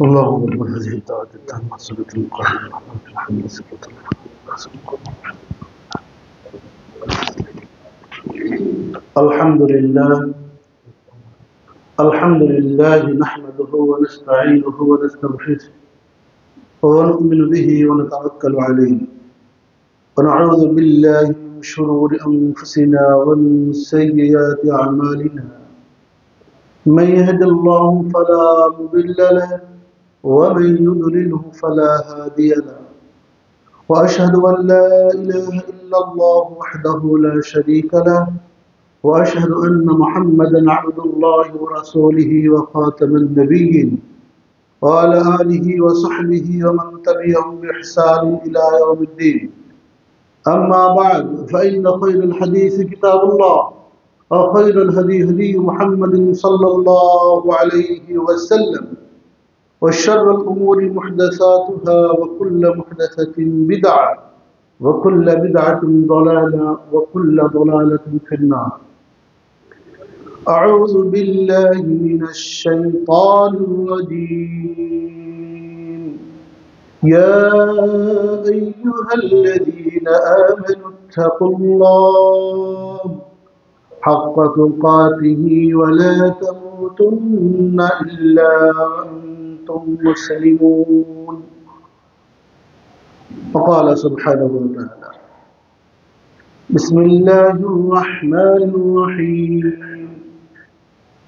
اللهم رب هذه الدعوة التامة صلاة القائمة الحمد صفة الحمد لله نحمده ونستعينه ونستغفره ونؤمن به ونتوكل عليه ونعوذ بالله من شرور أنفسنا ومن سيئات أعمالنا من يهد الله فلا مضل له ومن يضلله فلا هادي له وأشهد أن لا إله إلا الله وحده لا شريك له وأشهد أن محمدا عبد الله ورسوله وخاتم النبيين وعلى آله وصحبه ومن تبعهم بإحسان إلى يوم الدين أما بعد فإن خير الحديث كتاب الله وخير الهدي هدي محمد صلى الله عليه وسلم وشر الأمور محدثاتها وكل محدثة بدعة وكل بدعة ضلالة وكل ضلالة في النار أعوذ بالله من الشيطان الرجيم يا أيها الذين آمنوا اتقوا الله حق تقاته ولا تموتن إلا وأنتم مسلمون وقال سبحانه وتعالى بسم الله الرحمن الرحيم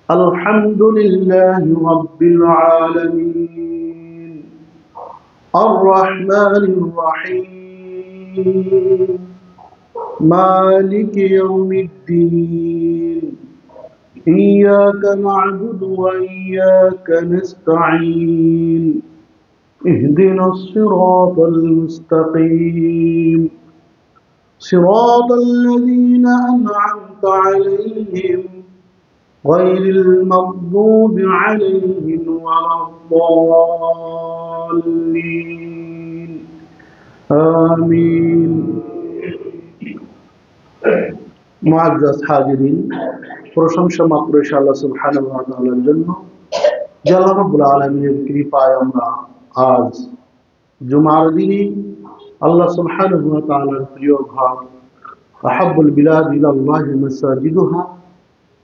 الحمد لله رب العالمين الرحمن الرحيم مالك يوم الدين إياك نعبد وإياك نستعين اهدنا الصراط المستقيم صراط الذين أنعمت عليهم غير المغضوب عليهم ولا الضالين آمين মুআজ্জাজ হাজিরিন, প্রশংসা মাত্র আল্লাহ সুবহানাহু ওয়া তাআলার জন্য যে আল্লাহ রাব্বুল আলামিনের কৃপায় আমরা আজ জুমার দিনে আল্লাহ সুবহানাহু ওয়া তাআলার প্রিয় ঘর আহাব্বুল বিলাদ ইলাল্লাহি মাসাজিদুহা,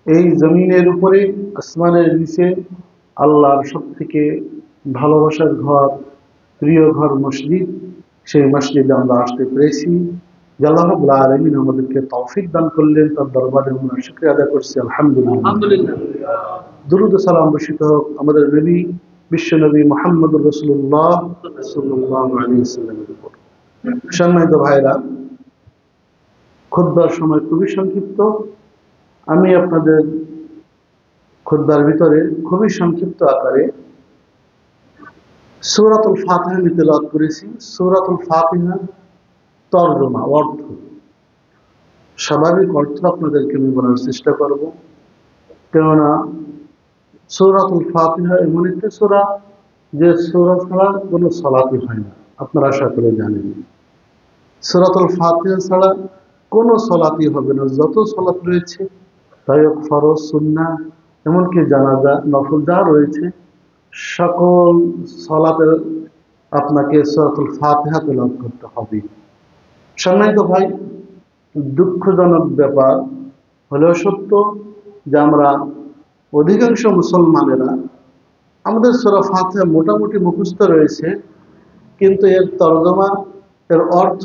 এই জমিনের উপরে আসমানের নিচে আল্লাহর সবথেকে ভালোবাসার ঘর, প্রিয় ঘর মসজিদ, সেই মসজিদে আমরা আসতে পেরেছি। আল্লাহ রাব্বুল আলামিন আমাদেরকে তৌফিক দান করলেন, তার দরবারে আমরা শুকরিয়া আদায় করছি আলহামদুলিল্লাহ। দুরূদ ও সালাম বর্ষিত হোক আমাদের নবী বিশ্ব নবী মুহাম্মদুর রাসূলুল্লাহ সাল্লাল্লাহু আলাইহি ওয়াসাল্লামের উপর। সম্মানিত ভাইরা, খুতবার সময় খুবই সংক্ষিপ্ত। আমি আপনাদের খুতবার ভিতরে খুবই সংক্ষিপ্ত আকারে সূরাতুল ফাতিহা তেলাওয়াত করেছি। সূরাতুল ফাতিহা তরজমা, অর্থ, স্বাভাবিক অর্থ আপনাদেরকে আমি বলার চেষ্টা করব, কেননা সূরাতুল ফাতিহা এমন একটি সূরা যে সূরা ছাড়া কোনো সালাতই হয় না, আপনারা আশা করে জানেন। সূরাতুল ফাতিহা ছাড়া কোনো সালাতই হবে না। যত সালাত রয়েছে, তাই হোক ফরজ, সুন্নাহ, এমনকি জানাজা, নফল যা রয়েছে, সকল সালাতে আপনাকে সূরাতুল ফাতিহা তেলাওয়াত করতে হবে। সম্মানিত ভাই, দুঃখজনক ব্যাপার হলেও সত্য যে আমরা অধিকাংশ মুসলমানেরা আমাদের সূরা ফাতিহা মোটামুটি মুখস্থ রয়েছে, কিন্তু এর তরজমা, এর অর্থ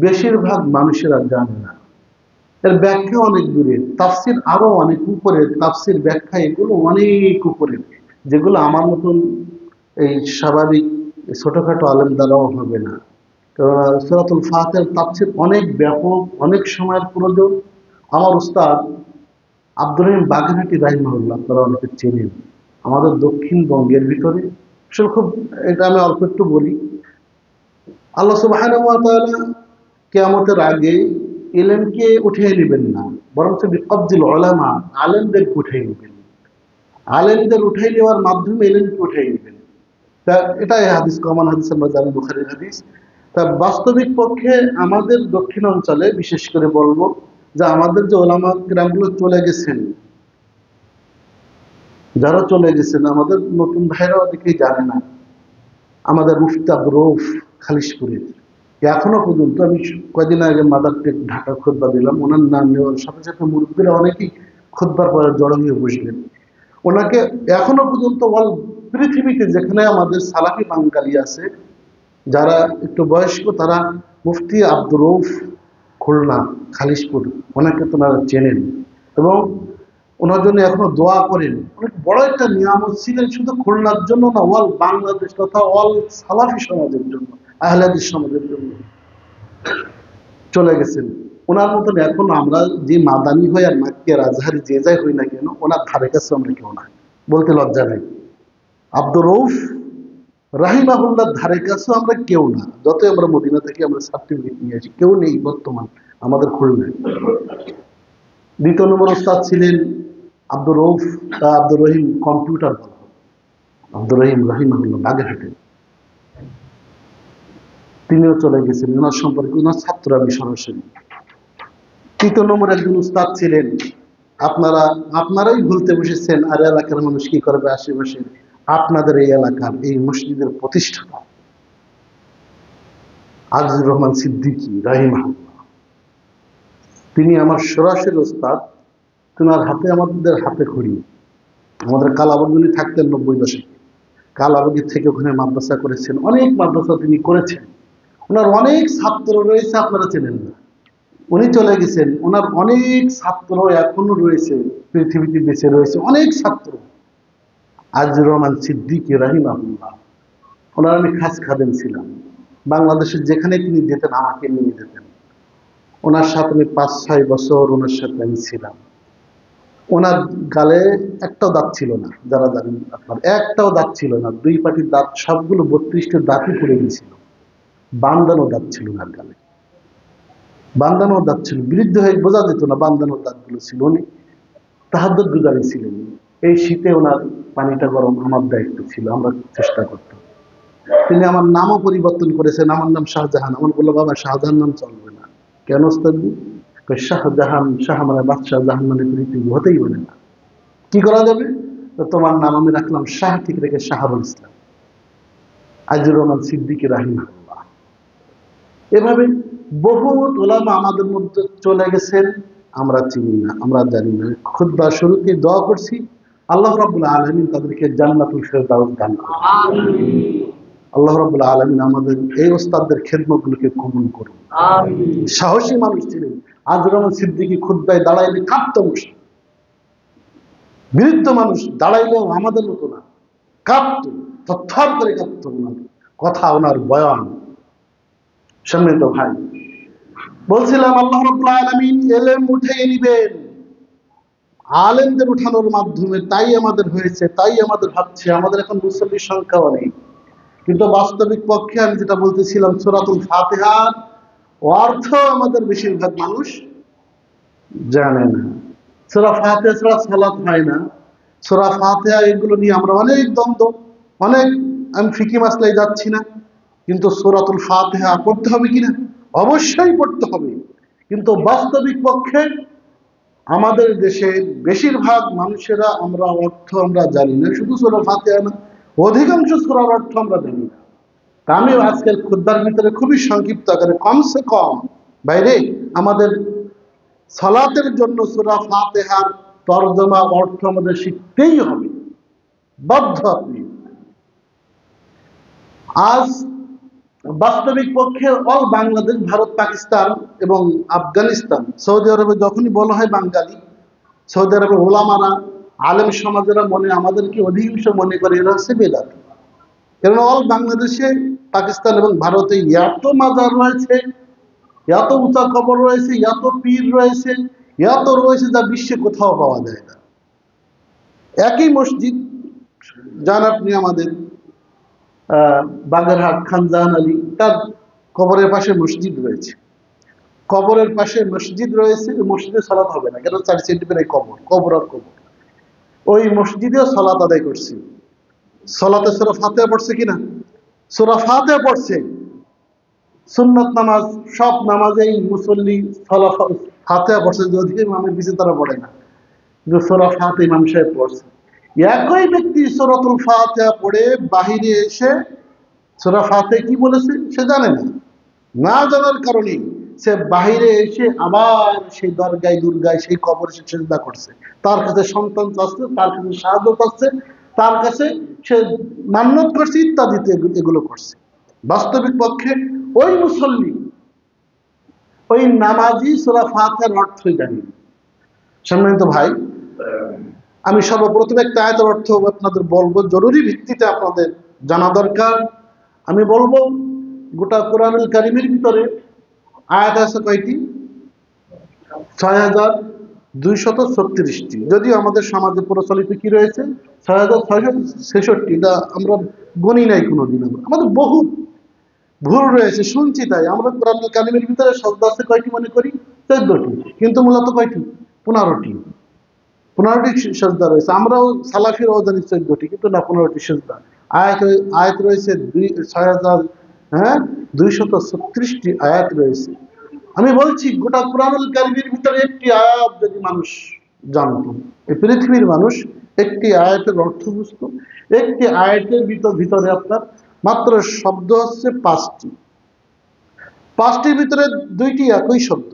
বেশিরভাগ মানুষেরা জানে না। এর ব্যাখ্যা অনেক দূরে, তাফসির আরো অনেক উপরে, তাফসির ব্যাখ্যা এগুলো অনেক উপরে, যেগুলো আমার মতন এই স্বাভাবিক ছোটখাটো আলেম দ্বারাও হবে না। কারণ সূরাতুল ফাতিহার তাফসির অনেক ব্যাপক, অনেক সময়ের প্রয়োজন। আমার উস্তাদ আব্দুর রহিম বাগেরহাটি রাহিমাহুল্লাহ, আপনারা অনেকে চেনেন, আমাদের দক্ষিণবঙ্গের ভিতরে, আসলে খুব, এটা আমি অল্প একটু বলি। আল্লাহ সুবহানাহু ওয়া তাআলা কিয়ামতের আগে ইলমকে উঠিয়ে নেবেন না, বরং বিকবজিল উলামা, আলেমদেরকে উঠিয়ে নেবেন। আলেমদের উঠিয়ে নেওয়ার মাধ্যমে ইলমকে উঠিয়ে নেবেন। তা এটাই হাদিস, কমন হাদিস, আমরা জানি, বুখারীর হাদিস। তা বাস্তবিক পক্ষে আমাদের দক্ষিণ অঞ্চলে বিশেষ করে বলবো যে আমাদের যে ওলামা কিরামগুলো চলে গেছেন, যারা চলে গেছেন, আমাদের নতুন ভাইরা অনেকেই জানে না, আমাদের মুফতি আব্দুর রউফ খালিশপুরের, এখনো পর্যন্ত আমি কয়দিন আগে মাদারটেক ঢাকা খুতবা দিলাম, ওনার নাম নেওয়ার সাথে সাথে মুরব্বীরা অনেকেই খুতবার পরে জড়ো হয়ে বসলেন। ওনাকে এখনো পর্যন্ত পৃথিবীতে যেখানে আমাদের সালাফি বাঙালি আছে যারা একটু বয়স্ক, তারা মুফতি আব্দুর রউফ খুলনা খালিশপুর, ওনাকে তোনারা চেনেন এবং ওনার জন্য এখনো দোয়া করেন। অনেক বড় একটা নিয়ামত ছিলেন, শুধু খুলনার জন্য না, অল বাংলাদেশ তথা অল সালাফি সমাজের জন্য, আহলে হাদিস সমাজের জন্য চলে গেছেন। ওনার মতন এখন আমরা যে মাদানি হই আর মাক্কি আর আজহারি যে যাই হই না কেন, ওনার ধারে কাছে আমরা কেউ না, বলতে লজ্জা নাই। আব্দুর রউফ রাহিমাহুল্লাহর ধারে কাছেও আমরা কেউ না, যতই আমরা মদিনা থেকে আমরা সার্টিফিকেট নিয়ে আসি, কেউ নেই বর্তমান আমাদের খুলনায়। দ্বিতীয় নম্বর ওস্তাদ ছিলেন আব্দুর রউফ আব্দুর রহিম কম্পিউটার, আব্দুর রহিম রাহিমাহুল্লাহ বাগেরহাটে, তিনিও চলে গেছেন। ওনার সম্পর্কে ওনার ছাত্র আমি সরাসরি। তৃতীয় নম্বর একজন উস্তাদ ছিলেন, আপনারাই ভুলতে বসেছেন, আর এলাকার মানুষ কি করবে, আশেপাশে আপনাদের এই এলাকার এই মসজিদের প্রতিষ্ঠাতা আজিজুর রহমান সিদ্দিকী রাহিমাহুল্লাহ, তিনি আমার সরাসরি ওস্তাদ। তিনার হাতে আমাদের হাতে খড়ি। আমাদের কালাবগঞ্জে থাকতেন 90 দশকে, কালাবগঞ্জ থেকে ওখানে মাদ্রাসা করেছেন, অনেক মাদ্রাসা তিনি করেছেন। ওনার অনেক ছাত্র রয়েছে, আপনারা চেনেন না। উনি চলে গেছেন, ওনার অনেক ছাত্র এখনো রয়েছে, পৃথিবীতে বেঁচে রয়েছে অনেক ছাত্র। আজিজুর রহমান সিদ্দিকী রাহিমাহুল্লাহ, ওনার আমি খাস খাদেম ছিলাম। বাংলাদেশের যেখানে তিনি যেতেন আমাকে নিয়ে যেতেন। ওনার সাথে আমি 5-6 বছর ওনার সাথে আমি ছিলাম। ওনার গালে একটাও দাঁত ছিল না, যারা জানেন আপনার, একটাও দাঁত ছিল না, 2 পাটির দাঁত সবগুলো 32টা দাঁতই পড়ে গেছিল। বান্দানো দাঁত ছিল ওনার গালে, বান্দানো দাঁত ছিল, বিরুদ্ধ হয়ে বোঝা যেত না বান্দানো দাঁতগুলো ছিল। উনি তাহাজ্জুদ গুজারি ছিলেন। এই শীতে ওনার পানিটা গরম আমার দায়িত্ব ছিল, আমরা চেষ্টা করতাম। তিনি আমার নামও পরিবর্তন করেছেন, আমার নাম শাহজাহান। আমার বললো, বাবা শাহজাহান নাম চলবে না। কেন ওস্তাদজি? শাহজাহান, শাহ মানে বাদশাহ, জাহান মানে পৃথিবী, হতেই পারে না। কি করা যাবে? তো তোমার নাম আমি রাখলাম শাহ, ঠিক রেখে শাহরুল ইসলাম আজিজুর রহমান সিদ্দিকী রাহিমাহুল্লাহ। এভাবে বহুত ওলামা আমাদের মধ্যে চলে গেছেন, আমরা চিনি না, আমরা জানি না। খুতবা শুরুতে দোয়া করছি, আল্লাহ রাব্বুল আলামিন তাদেরকে জান্নাতুল ফেরদাউস দান করুন। আল্লাহ রাব্বুল আলামিন আমাদের এই ওস্তাদদের খেদমতগুলোকে কবুল করুন। সাহসী মানুষ ছিলেন আজিজুর রহমান সিদ্দিকী। খুতবায় দাঁড়াইলে কাঁপত, বৃদ্ধ মানুষ দাঁড়াইলেও আমাদের মতো না, কাঁপত, থরথর করে কাঁপত ওনার কথা, ওনার বয়ান। সম্মানিত ভাই, বলছিলাম আল্লাহ রাব্বুল আলামিন ইলম উঠিয়ে নিবেন, আলেমদের উঠানোর মাধ্যমে তাই আমাদের হয়েছে, তাই আমাদের হচ্ছে। আমাদের এখন মুসল্লির সংখ্যাও নেই, কিন্তু বাস্তবিক পক্ষে আমি যেটা বলতেছিলাম, সূরাতুল ফাতিহার অর্থ আমাদের বেশিরভাগ মানুষ জানে না। সূরা ফাতিহা ছাড়া সালাত হয় না। সূরা ফাতিহা এগুলো নিয়ে আমরা অনেক দ্বন্দ্ব, অনেক, আমি ফিকি মাসলায় যাচ্ছি না, কিন্তু সূরাতুল ফাতিহা পড়তে হবে কিনা, অবশ্যই পড়তে হবে। কিন্তু বাস্তবিক পক্ষে আমাদের দেশের বেশিরভাগ মানুষেরা আমরা অর্থ আমরা জানি না। শুধু সূরা ফাতিহা না, অধিকাংশ সূরার অর্থ আমরা জানি না। তা আমি আজকের খুতবার ভিতরে খুবই সংক্ষিপ্ত আকারে, কমসে কম বাইরে আমাদের সালাতের জন্য সূরা ফাতিহার তরজমা অর্থ আমাদের শিখতেই হবে, বাধ্য আপনি। আজ বাস্তবিক পক্ষে অল বাংলাদেশ, ভারত, পাকিস্তান এবং আফগানিস্তান, সৌদি আরবে যখনই বলা হয় বাঙালি, সৌদি আরবের ওলামারা, আলেম সমাজেরা আমাদেরকে অধিকাংশ মনে করে এরা হচ্ছে বেদাতি। কেননা অল বাংলাদেশে, পাকিস্তান এবং ভারতে এত মাজার রয়েছে, এত উঁচা কবর রয়েছে, এত পীর রয়েছে, এত রয়েছে যা বিশ্বে কোথাও পাওয়া যায় না। একই মসজিদ, যান আপনি আমাদের বাগেরহাট খান জাহান আলী, তার কবরের পাশে মসজিদ রয়েছে, কবরের পাশে মসজিদ রয়েছে, মসজিদে সালাত হবে না, কেন 4 সেন্টিমিটার কবর, কবর আর কবর। ওই মসজিদেও সালাত আদায় করছে। সালাতে সূরা ফাতিহা পড়ছে কিনা? সূরা ফাতিহা পড়ছে। সুন্নাত নামাজ, সব নামাজেই মুসল্লি ফাতিহা পড়ছে, যদিও ইমামের পিছনে তারা পড়ে না, কিন্তু সূরা ফাতিহা ইমাম সাহেব পড়ছে। একই ব্যক্তি সূরাতুল ফাতিহা পড়ে বাহিরে এসে সূরা ফাতিহা কি বলেছে সে জানে না, না জানার কারণে সে বাহিরে এসে আবার সেই দরগায় দুর্গায় সেই কবরে সে সিজদা করছে, তার কাছে সন্তান চাচ্ছে, তার কাছে সাহায্য চাচ্ছে, তার কাছে সে মান্যত করছে ইত্যাদিতে এগুলো করছে। বাস্তবিক পক্ষে ওই মুসল্লি, ওই নামাজি সূরা ফাতিহার অর্থই জানি না। সম্মানিত ভাই, আমি সর্বপ্রথম একটা আয়াতের অর্থ আপনাদের বলবো, জরুরি ভিত্তিতে আপনাদের জানা দরকার। আমি বলবো গোটা কোরআনুল কারীমের ভিতরে আয়াত আছে কয়টি? ৬,২৩৬টি। যদিও আমাদের সমাজে প্রচলিত কি রয়েছে ৬,৬৬৬। এটা আমরা গণি নাই কোনোদিন, আমাদের বহু ভুল রয়েছে, শুনছি তাই। আমরা কোরআনুল কারীমের ভিতরে শব্দ আছে কয়টি মনে করি? ১৪টি, কিন্তু মূলত কয়টি? ১৫টি। ১৫টি সেজদা রয়েছে। আমরাও সালাফিরাও জানি ১৪টি, কিন্তু না ১৫টি সেজদা। আয়াত রয়েছে ৬,২৩৬টি আয়াত রয়েছে। আমি বলছি গোটা কোরআনুল কারীমের ভিতরে একটি আয়াত যদি মানুষ জানত, এই পৃথিবীর মানুষ একটি আয়াতের অর্থ বুঝতো, একটি আয়াতের ভিতরে আপনার মাত্র শব্দ হচ্ছে ৫টি, ৫টির ভিতরে ২টি একই শব্দ,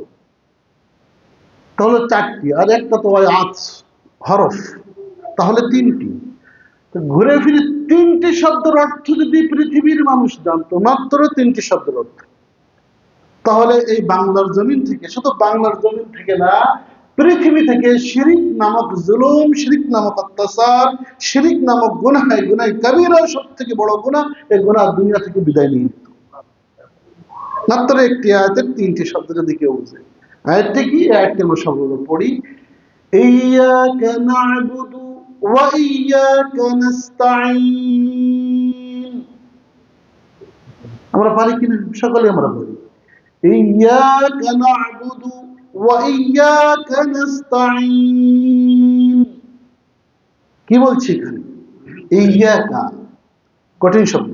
তাহলে ৪টি, আর একটা তো আজ হরফ, তাহলে ৩টি। ঘুরে ফিরে ৩টি শব্দের অর্থ যদি পৃথিবীর মানুষ জানতো, মাত্র ৩টি শব্দের অর্থ, তাহলে এই বাংলার জমিন থেকে, শুধু বাংলার জমিন থেকে না, পৃথিবী থেকে শিরিক নামক জুলুম, শিরিক নামক অত্যাচার, শিরিক নামক গুনাহ, গুনাহ কবিরা, সব থেকে বড় গুনাহ, এই গুনাহ দুনিয়া থেকে বিদায় নিয়ে নিত। মাত্র একটি আয়াতের ৩টি শব্দ যদি কেউ বুঝে। আয়াতটি কি? আয়াতটি আমরা সর্বদা পড়ি, ইয়্যাকা না'বুদু ওয়া ইয়্যাকা নাস্তাঈন। আমরা পারি কিনা? সকলে আমরা বলি ইয়্যাকা না'বুদু ওয়া ইয়্যাকা নাস্তাঈন। কি বলছি এখানে? ইয়্যাকা কঠিন শব্দ,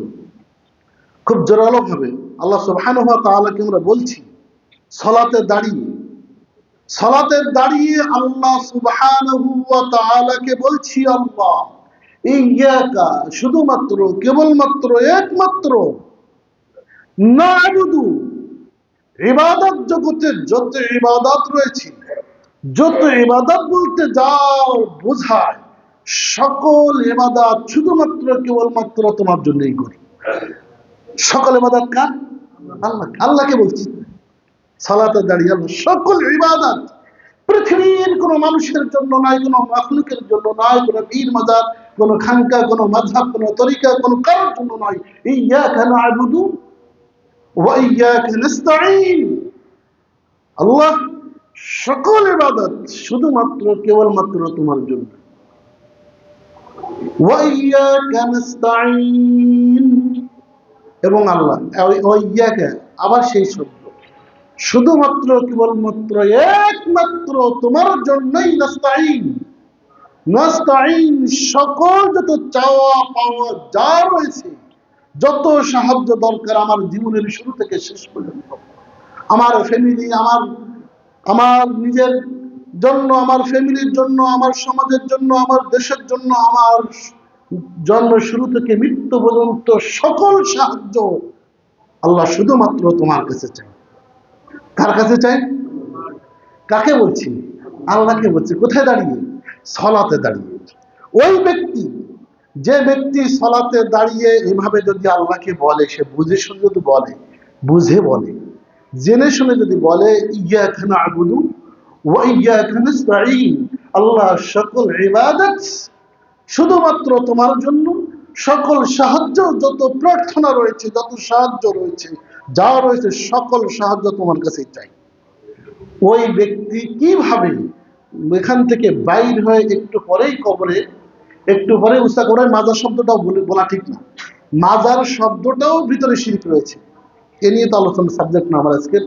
খুব জোরালো ভাবে আল্লাহ সুবহানাহু ওয়া তাআলাকে আমরা বলছি সালাতে দাঁড়িয়ে, সালাতে দাঁড়িয়ে আল্লাহ সুবহানাহু ওয়া তাআলাকে বলছি, আল্লাহ ইয়্যাকা, শুধুমাত্র, কেবলমাত্র, একমাত্র, না'বুদু, ইবাদত জগতে যত ইবাদত রয়েছে, যত ইবাদত বলতে যাও বোঝায়, সকল ইবাদত শুধুমাত্র কেবলমাত্র তোমার জন্যই করি। সকল ইবাদত কার? আল্লাহ। আল্লাহকে বলছি সালাতে দাঁড়িয়ে, আল্লাহ সকল ইবাদত, পৃথিবীর কোনো মানুষের জন্য নয়, কোনো মাখলুকের জন্য নয়, কোনো পীর মাজার, কোনো খানকা, কোনো মাযহাব, কোনো তরিকা, কোনো কারোর জন্য নয়। ইয়্যাকা না'বুদু ওয়া ইয়্যাকা নাস্তাঈন। আল্লাহ সকল ইবাদত শুধুমাত্র কেবলমাত্র তোমার জন্য। ওয়া ইয়্যাকা নাস্তাঈন, এবং আল্লাহ ওয়া ইয়্যাকা আবার সেই শব্দ, শুধুমাত্র, কেবলমাত্র, একমাত্র তোমার জন্যই নাস্তাঈন। নাস্তাঈন সকল যত চাওয়া পাওয়া যা রয়েছে, যত সাহায্য দরকার আমার জীবনের শুরু থেকে শেষ পর্যন্ত, আমার ফ্যামিলি, আমার নিজের জন্য, আমার ফ্যামিলির জন্য, আমার সমাজের জন্য, আমার দেশের জন্য, আমার জন্ম শুরু থেকে মৃত্যু পর্যন্ত সকল সাহায্য আল্লাহ শুধুমাত্র তোমার কাছে চাই। কার কাছে চাই? কাকে বলছি? আল্লাহকে বলছি। কোথায় দাঁড়িয়ে? সালাতে দাঁড়িয়ে। ওই ব্যক্তি, যে ব্যক্তি সালাতে দাঁড়িয়ে এভাবে যদি আল্লাহকে বলে, সে বুঝে শুনে যদি বলে, বুঝে বলে, জেনে শুনে যদি বলে ইয়্যাকা না'বুদু ওয়া ইয়্যাকা নাস্তাঈন, আল্লাহ সকল ইবাদত শুধুমাত্র তোমার জন্য, সকল সাহায্য, যত প্রার্থনা রয়েছে, যত সাহায্য রয়েছে, যা রয়েছে, সকল সাহায্য তোমার কাছেই চাই। ওই ব্যক্তি কিভাবে এখান থেকে বাইর হয়ে একটু পরেই কবরে, একটু পরে উস্তাদ করে মাজার শব্দটাও বলা ঠিক না, মাজার শব্দটাও ভিতরে শিরক রয়েছে। এ নিয়ে তো আলোচনার সাবজেক্ট না আমার আজকের।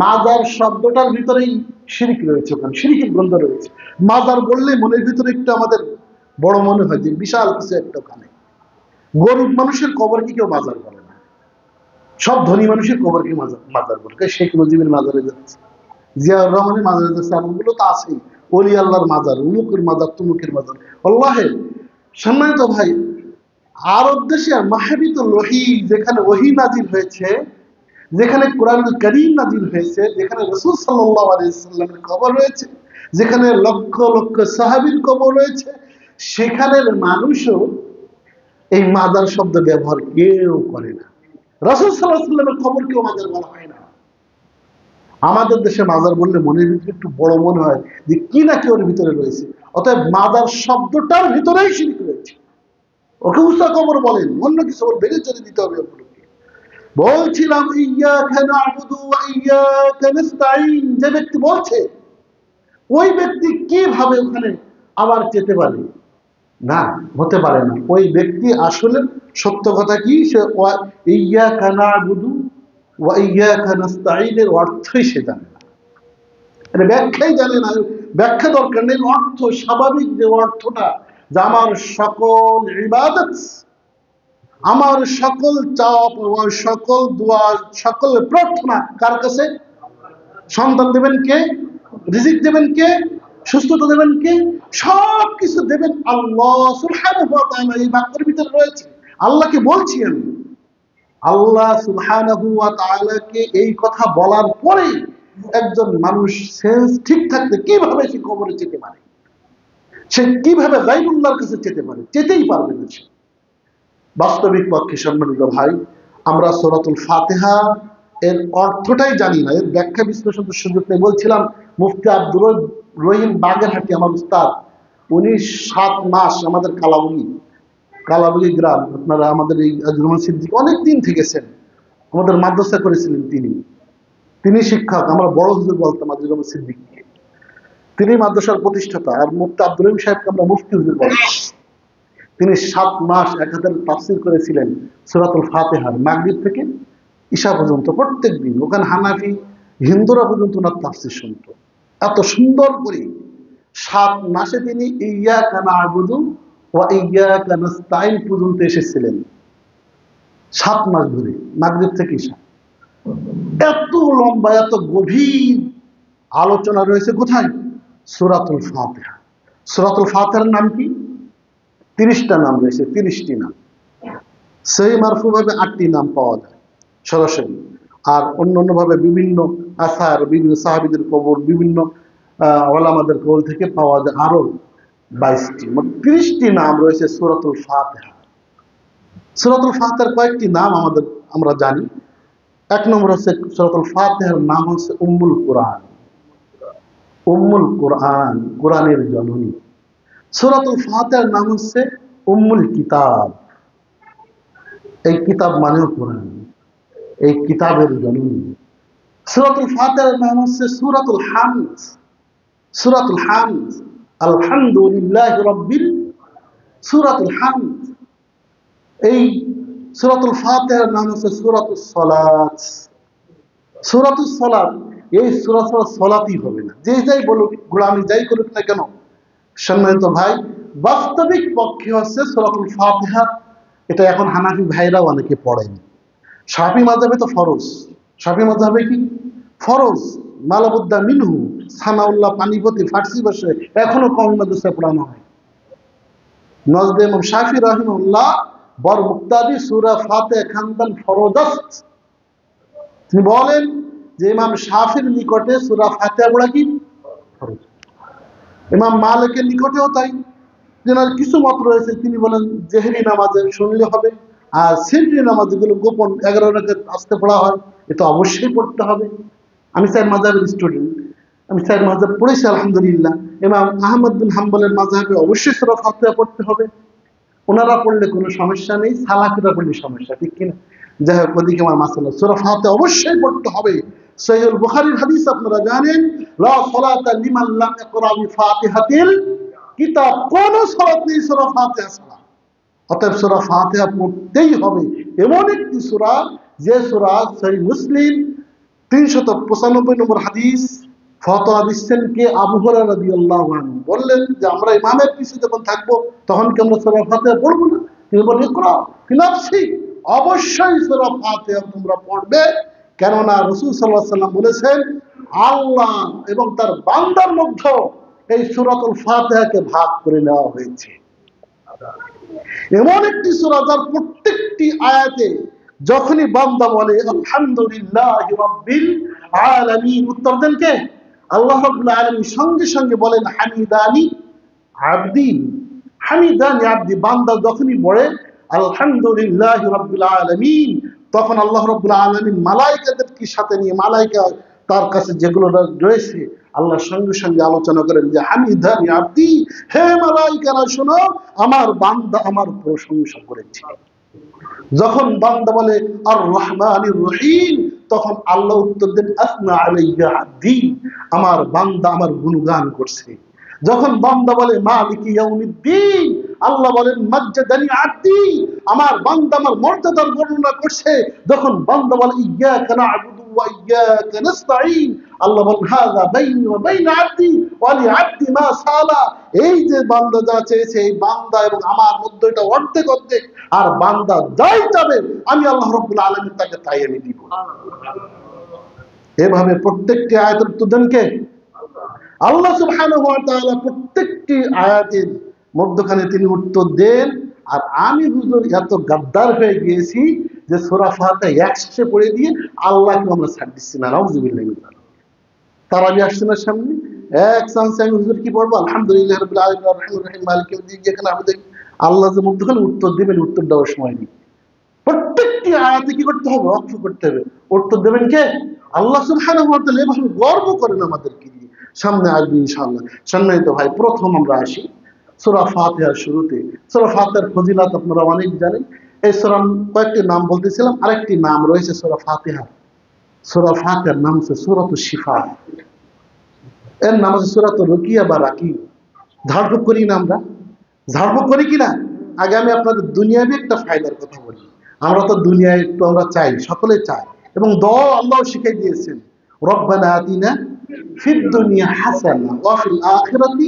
মাজার শব্দটার ভিতরেই শিরক রয়েছে, ওখানে শিরকের গন্ধ রয়েছে। মাজার বললে মনের ভিতরে একটু আমাদের বড় মনে হয় যে বিশাল কিছু একটা ওখানে। গরিব মানুষের কবরকে কেউ মাজার বলে না, সব ধনী মানুষের কবরকে মাজার বলে। শেখ মুজিবের মাজারে যাচ্ছে, জিয়াউর রহমানের মাজারে যাচ্ছে, এমনগুলো তো আছেই। ওলি আল্লাহর মাজার, উমুকের মাজার, তুমুকের মাজার। আল্লাহে সম্মানিত ভাই, আরব দেশে মাহবিতুল ওহী, যেখানে ওহী নাজিল হয়েছে, যেখানে কোরআনুল কারীম নাজিল হয়েছে, যেখানে রাসূল সাল্লাল্লাহু আলাইহি সাল্লামের কবর রয়েছে, যেখানে লক্ষ লক্ষ সাহাবীর কবর রয়েছে, সেখানের মানুষও এই মাজার শব্দ ব্যবহার কেউ করে না। রাসূল সাল্লাল্লাহু আলাইহি সাল্লামের কবর কেউ মাজার বলা হয় না। আমাদের দেশে মাজার বললে মনের ভিতরে একটু বড় মনে হয় যে কি না কি ওর ভিতরে রয়েছে। অতএব মাজার শব্দটার ভিতরেই শিরক রয়েছে। ওকে উসা কবর বলেন, অন্য কিছু ওর ভেঙে চলে দিতে হবে ওগুলোকে। বলছিলাম ইয়াকা না'বুদু ওয়া ইয়াকা নাস্তাঈন, যে ব্যক্তি বলছে, ওই ব্যক্তি কিভাবে ওখানে আবার যেতে পারে? না, হতে পারে না। ওই ব্যক্তি আসলে সত্য কথা কি, সে ইয়াকা না'বুদু ওয়া ইয়াকা নাস্তাঈনের অর্থই সে জানে না, এটা ব্যাখ্যাই জানে না। ব্যাখ্যা দরকার নেই, অর্থ স্বাভাবিক যে অর্থটা, যে আমার সকল ইবাদত, আমার সকল চাপ, আমার সকল দোয়া, সকল প্রার্থনা কার কাছে? সন্তান দেবেন কে? রিজিক দেবেন কে? সুস্থতা দেবেন কে? সব কিছু দেবেন আল্লাহ সুবহানাহু ওয়া তাআলা। এই বাক্যের ভিতরে রয়েছে। আল্লাহকে বলছি আমি, আল্লাহ সুবহানাহু ওয়া তাআলাকে এই কথা বলার পরে একজন মানুষ সেন্স ঠিক থাকতে কিভাবে সে কবরে যেতে পারে? সে কিভাবে গায়বুল্লাহর কাছে যেতে পারে? যেতেই পারবে না সে। বাস্তবিক পক্ষে সম্মানিত ভাই, আমরা সূরাতুল ফাতিহা এর অর্থটাই জানি না, এর ব্যাখ্যা বিশ্লেষণ সুযোগ নেই। বলছিলাম মুফতি আব্দুর রহিম বাগেরহাটি আমার উস্তাদ, উনি 7 মাস আমাদের কালাবুগি গ্রাম, আপনারা আমাদের এই আজরুল সিদ্দিক অনেক দিন থেকেছেন, আমাদের মাদ্রাসা করেছিলেন তিনি শিক্ষক, আমরা বড় হুজুর বলতাম আজরুল সিদ্দিককে। তিনি মাদ্রাসার প্রতিষ্ঠাতা, আর মুফতি আব্দুর রহিম সাহেবকে আমরা মুফতি হুজুর বলতাম। তিনি 7 মাস একাধারে তাফসীর করেছিলেন সূরাতুল ফাতিহার, মাগরিব থেকে ঈশা পর্যন্ত প্রত্যেক দিন। ওখানে হানাফি হিন্দুরা পর্যন্ত ওনার তাফসীর শুনতো এত সুন্দর করে। 7 মাসে তিনি ইয়াকা না'বুদু ওয়া ইয়াকা নাস্তাঈন পর্যন্ত এসেছিলেন, 7 মাস ধরে, মাগরিব থেকে ঈশা। এত লম্বা, এত গভীর আলোচনা রয়েছে কোথায়? সূরাতুল ফাতিহা। সূরাতুল ফাতিহার নাম কি? 30টা নাম রয়েছে, 30টি নাম। সহিহ মারফু ভাবে 8টি নাম পাওয়া যায় সরাসরি, আর অন্যান্য ভাবে বিভিন্ন আসার, বিভিন্ন সাহাবীদের কবর, বিভিন্ন ওলামাদের কবর থেকে পাওয়া যায় আরো 22টি, মোট 30টি নাম রয়েছে সূরাতুল ফাতিহা। সূরাতুল ফাতিহার কয়েকটি নাম আমরা জানি। 1 নম্বর হচ্ছে সূরাতুল ফাতিহার নাম হচ্ছে উম্মুল কুরআন। উম্মুল কুরআন, কোরআনের জননী। সূরাতুল ফাতিহার নাম হচ্ছে উম্মুল কিতাব। এই কিতাব মানেও কোরআন, এই কিতাবের জননী। সূরাতুল ফাতিহার নাম হচ্ছে সূরাতুল হামদ। সূরাতুল হামদ, আলহামদুলিল্লাহি রাব্বিল, সূরাতুল হামদ। এই সূরাতুল ফাতিহার নাম হচ্ছে সূরাতুস সালাত। সূরাতুস সালাত, এই সূরা ছাড়া সালাতই হবে না। যে যাই বলুক, গোলামি যাই করুক না কেন, সম্মানিত ভাই, বাস্তবিক পক্ষে হচ্ছে সূরাতুল ফাতিহা, এটা এখন হানাফি ভাইরাও অনেকে পড়েন। শাফি মাযহাবে তো ফরজ। শাফি মাযহাবে কি ফরজ? মালাবুদ্দা মিনহু, সানাউল্লাহ পানিপতি ফার্সি ভাষায় এখনো কম মাদ্রাসায় পড়ানো হয়। নজদে ইমাম শাফি রাহিমাহুল্লাহ বর মুক্তাদি সূরা ফাতিহা খানদান ফরজাত। তিনি বলেন যে ইমাম শাফির নিকটে সূরা ফাতিহা পড়া কি ফরজ। ইমাম মালিকের নিকটেও তাই। যেনার কিছু মত রয়েছে, তিনি বলেন জেহরি নামাজে শুনলে হবে, আর সিররি নামাজ যেগুলো গোপন 11 রাকাত আস্তে পড়া হয়, এটা অবশ্যই পড়তে হবে। আমি 4 মাযহাবের স্টুডেন্ট, আমি 4 মাযহাব পড়েছি আলহামদুলিল্লাহ। ইমাম আহমদ বিন হাম্বলের মাযহাবে অবশ্যই সূরা ফাতিহা পড়তে হবে। ওনারা পড়লে কোনো সমস্যা নেই, সালাফিরা পড়লে সমস্যা, ঠিক কিনা? যাই হোক, ওদিকে আমার মাসালা, সূরা ফাতিহা অবশ্যই পড়তে হবে। সহিহুল বুখারীর হাদিস আপনারা জানেন, লা সালাতা লিমান লাম ইয়াকরা বিফাতিহাতিল কিতাব, কোন সালাত নেই সূরা ফাতিহা ছাড়া। অতএব সূরা ফাতিহা পড়তেই হবে। এমন একটি সূরা, যে সূরা সহিহ মুসলিম 395 নম্বর হাদিস, ফতোয়া দিচ্ছেন কে? আবু হুরায়রা রাদিয়াল্লাহু আনহু বললেন যে আমরা ইমামের পিছনে যখন থাকবো তখন কি আমরা সূরা ফাতিহা পড়বো না? তিনি বললেন ইকরা ফি নাফসিক, অবশ্যই সূরা ফাতিহা তোমরা পড়বে। কেননা রাসূল সাল্লাল্লাহু আলাইহি ওয়াসাল্লাম বলেছেন, আল্লাহ এবং তার বান্দার মধ্যে এই সূরাতুল ফাতিহাকে ভাগ করে নেওয়া হয়েছে। এমন একটি সূরা যার প্রত্যেকটি আয়াতে যখনই বান্দা বলে আলহামদুলিল্লাহি রাব্বিল আলামিন, উত্তর দেন কে? আল্লাহ রাব্বুল আলামিন। সঙ্গে সঙ্গে বলেন হামিদানি আব্দি, হামিদানি আব্দি। বান্দা যখনই বলে আলহামদুলিল্লাহি রাব্বিল আলামিন, তখন আল্লাহ রাব্বুল আলামিন মালায়েকাদেরকে সাথে নিয়ে, মালায়েকা তার কাছে যেগুলো রয়েছে, আল্লাহ সঙ্গে সঙ্গে আলোচনা করেন যে হামিদানি আব্দি, হে মালায়েকারা শোনো, আমার বান্দা আমার প্রশংসা করেছে। যখন বান্দা বলে আর রহমানির রহিম, তখন আল্লাহ উত্তর দেন আসনা আলাইয়া আব্দি, আমার বান্দা আমার গুণগান করছে। যখন বান্দা বলে মালিকি ইয়াউমিদ্দিন, আল্লাহ বলেন মাজ্জাদানি আব্দি, আমার বান্দা আমার মর্যাদার বর্ণনা করছে। যখন বান্দা বলে ইয়্যাকা না'বুদু ওয়া ইয়্যাকা নাস্তাঈন, আল্লাহ বলেন হাযা বাইনি ওয়া বাইনা আব্দি ওয়া লি আব্দি মা সালা, এই যে বান্দা যা চেয়েছে, এই বান্দা এবং আমার মধ্যে এটা অর্ধেক অর্ধেক, আর বান্দা যাই চাবে আমি আল্লাহ রাব্বুল আলামিন তাকে তাই আমি দিব। এভাবে প্রত্যেকটি আয়াতের উত্তর দেন কে? আল্লাহ সুবহানাহু ওয়া তাআলা। প্রত্যেকটি আয়াতের মধ্যখানে তিনি উত্তর দেন। আর আমি হুজুর এত গাদ্দার হয়ে গিয়েছি যে সূরা ফাতিহা একসাথে পড়ে দিয়ে আল্লাহকে আমরা ছাড় দিচ্ছি না। নাউযুবিল্লাহি মিন যালিক। তারাবি আসছে না সামনে, এক চান্সে আমি হুজুর কি পড়বো? আলহামদুলিল্লাহি রাব্বিল আলামিন আর রাহমানির রহিম মালিকি ইয়াউমিদ্দিন, যেখানে আমাদের আল্লাহ যে মধ্যখানে উত্তর দেবেন, উত্তর দেওয়ার সময় নেই। প্রত্যেকটি আয়াতে কি করতে হবে? অর্থ করতে হবে। উত্তর দেবেন কে? আল্লাহ সুবহানাহু ওয়া তাআলা। এভাবে গর্ব করেন আমাদেরকে দিয়ে। সামনে আসবে ইনশাআল্লাহ। সম্মানিত ভাই, প্রথম আমরা আসি সূরা ফাতিহার শুরুতে। সূরা ফাতিহার ফজিলত আপনারা অনেক জানেন। এই সূরার কয়েকটি নাম বলতেছিলাম, আরেকটি নাম রয়েছে সূরা ফাতিহা। সূরা ফাতিহার নাম হচ্ছে সূরাতুশ শিফা, এর নাম হচ্ছে সূরাতুর রুকিয়া বা রাকি। ঝাড়ফুঁক করি না আমরা? ঝাড়ফুঁক করি কিনা? আগে আমি আপনাদের দুনিয়াবি একটা ফায়দার কথা বলি। আমরা তো দুনিয়ায় একটু আমরা চাই, সকলে চায়, এবং দোয়া আল্লাহ শিখিয়ে দিয়েছেন রব্বানা আতিনা ফিদ দুনিয়া হাসানা ওয়া ফিল আখিরাতি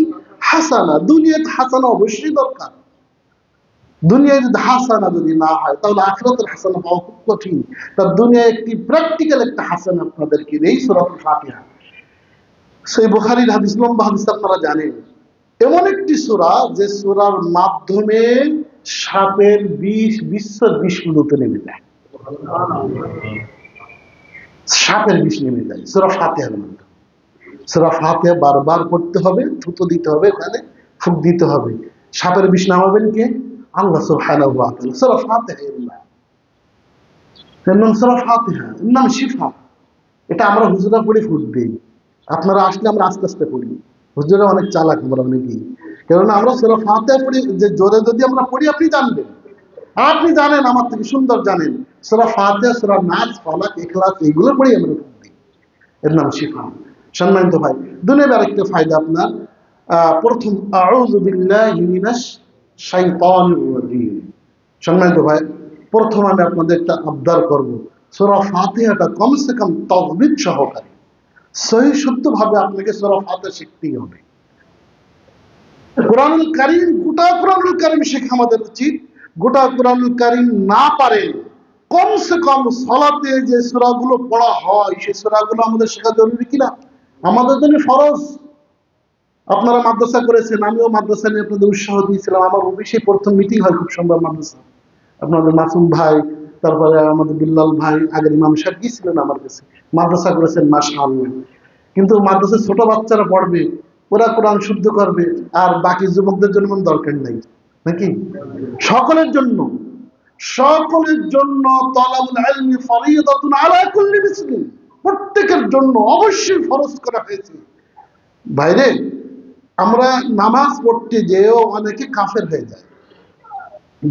হাসানা। দুনিয়াতে হাসানা অবশ্যই দরকার। দুনিয়ায় যদি হাসানা যদি না হয়, তাহলে আখিরাতের হাসানা পাওয়া খুব কঠিন। তার দুনিয়ায় একটি প্র্যাকটিক্যাল একটা হাসানা আপনাদেরকে নেই, সূরাতুল ফাতিহা। সেই বুখারীর হাদিস, লম্বা হাদিস আপনারা জানেন। এমন একটি সূরা যে সূরার মাধ্যমে সাপের বিষ, বিশ্বের বিষগুলোতে নেমে যায়। সাপের বিষ নেমে যায় সূরা ফাতিহার মধ্যে। সূরা ফাতিহা বারবার পড়তে হবে, থুতো দিতে হবে, ওখানে ফুঁক দিতে হবে। সাপের বিষ নামাবেন কে? আল্লাহ সুবহানাহু ওয়া তাআলা। সূরা ফাতিহা এর নাম সূরা ফাতিহা, এর নাম শিফা। এটা আমরা হুজুরা পড়ে ফুঁক দিই। আপনারা আসলে আমরা আস্তে আস্তে পড়ি। হুজুরা অনেক চালাক আমরা অনেকেই, কেননা আমরা সূরা ফাতিহা পড়ি যে জোরে যদি আমরা পড়ি, আপনি জানবেন, আপনি জানেন আমার থেকে সুন্দর জানেন। সূরা ফাতিহা, সূরা নাস, ফালাক, ইখলাস এইগুলো পড়ি আমরা ফুঁক দিই। এর নাম শিফা। সম্মানিত ভাই, দুনিয়ার আরেকটা ফায়দা আপনার, প্রথম আউযু বিল্লাহি মিনাশ শাইতানির রাজিম। সম্মানিত ভাই, প্রথম আমি আপনাদের একটা আবদার করব, সূরা ফাতিহাটা কমসে কম তাজবিদ সহকারে সহি শুদ্ধভাবে আপনাকে সূরা ফাতিহা শিখতেই হবে। কোরআনুল কারীম, গোটা কোরআনুল কারীম শেখা আমাদের উচিত। গোটা কোরআনুল কারীম না পারেন, কমসে কম সালাতে যে সূরাগুলো পড়া হয় সেই সূরাগুলো আমাদের শেখা জরুরি কিনা? আমাদের জন্য ফরজ। আপনারা মাদ্রাসা করেছেন, আমিও মাদ্রাসা নিয়ে আপনাদের উৎসাহ দিয়েছিলাম। আমার অফিসে প্রথম মিটিং হয় খুব সম্ভব মাদ্রাসা। আপনাদের মাসুম ভাই, তারপরে আমাদের বিল্লাল ভাই, আগের ইমাম সাহেব গিয়েছিলেন আমার কাছে। মাদ্রাসা করেছেন মাশাআল্লাহ। কিন্তু মাদ্রাসায় ছোট বাচ্চারা পড়বে, ওরা কোরআন শুদ্ধ করবে, আর বাকি যুবকদের জন্য কোনো দরকার নাই নাকি? সকলের জন্য, সকলের জন্য তালাবুল ইলমি ফরিদাতুন আলা কুল্লি মুসলিম, প্রত্যেকের জন্য অবশ্যই ফরজ করা হয়েছে। বাইরে আমরা নামাজ পড়তে যেও অনেকে কাফের হয়ে যায়।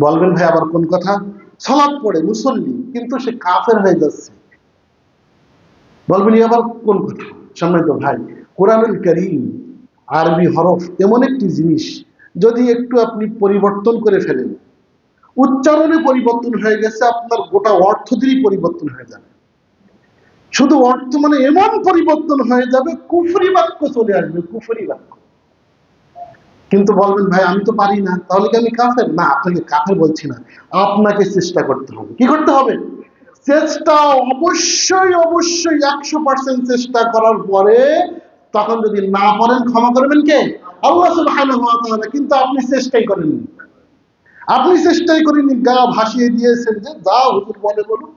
বলবেন ভাই আবার কোন কথা? সালাত পড়ে মুসল্লি, কিন্তু সে কাফের হয়ে যাচ্ছে। বলবেন আবার কোন কথা? সম্মানিত ভাই, কোরআনুল কারীম আরবি হরফ এমন একটি জিনিস, যদি একটু আপনি পরিবর্তন করে ফেলেন, উচ্চারণে পরিবর্তন হয়ে গেছে, আপনার গোটা অর্থ দিয়েই পরিবর্তন হয়ে যাবে। শুধু অর্থ মানে এমন পরিবর্তন হয়ে যাবে, কুফরি বাক্য চলে আসবে, কুফরি বাক্য। কিন্তু বলবেন ভাই আমি তো পারি না, তাহলে কি আমি কাফের? না, আপনাকে কাফের বলছি না, আপনাকে চেষ্টা করতে হবে। কি করতে হবে? চেষ্টা অবশ্যই অবশ্যই 100% চেষ্টা করার পরে, তখন যদি না পারেন ক্ষমা করবেন কে? আল্লাহ সুবহানাহু ওয়া তাআলা। কিন্তু আপনি চেষ্টাই করেননি, আপনি চেষ্টাই করেনি, গা ভাসিয়ে দিয়েছেন যে যা হুজুর বলে বলুন,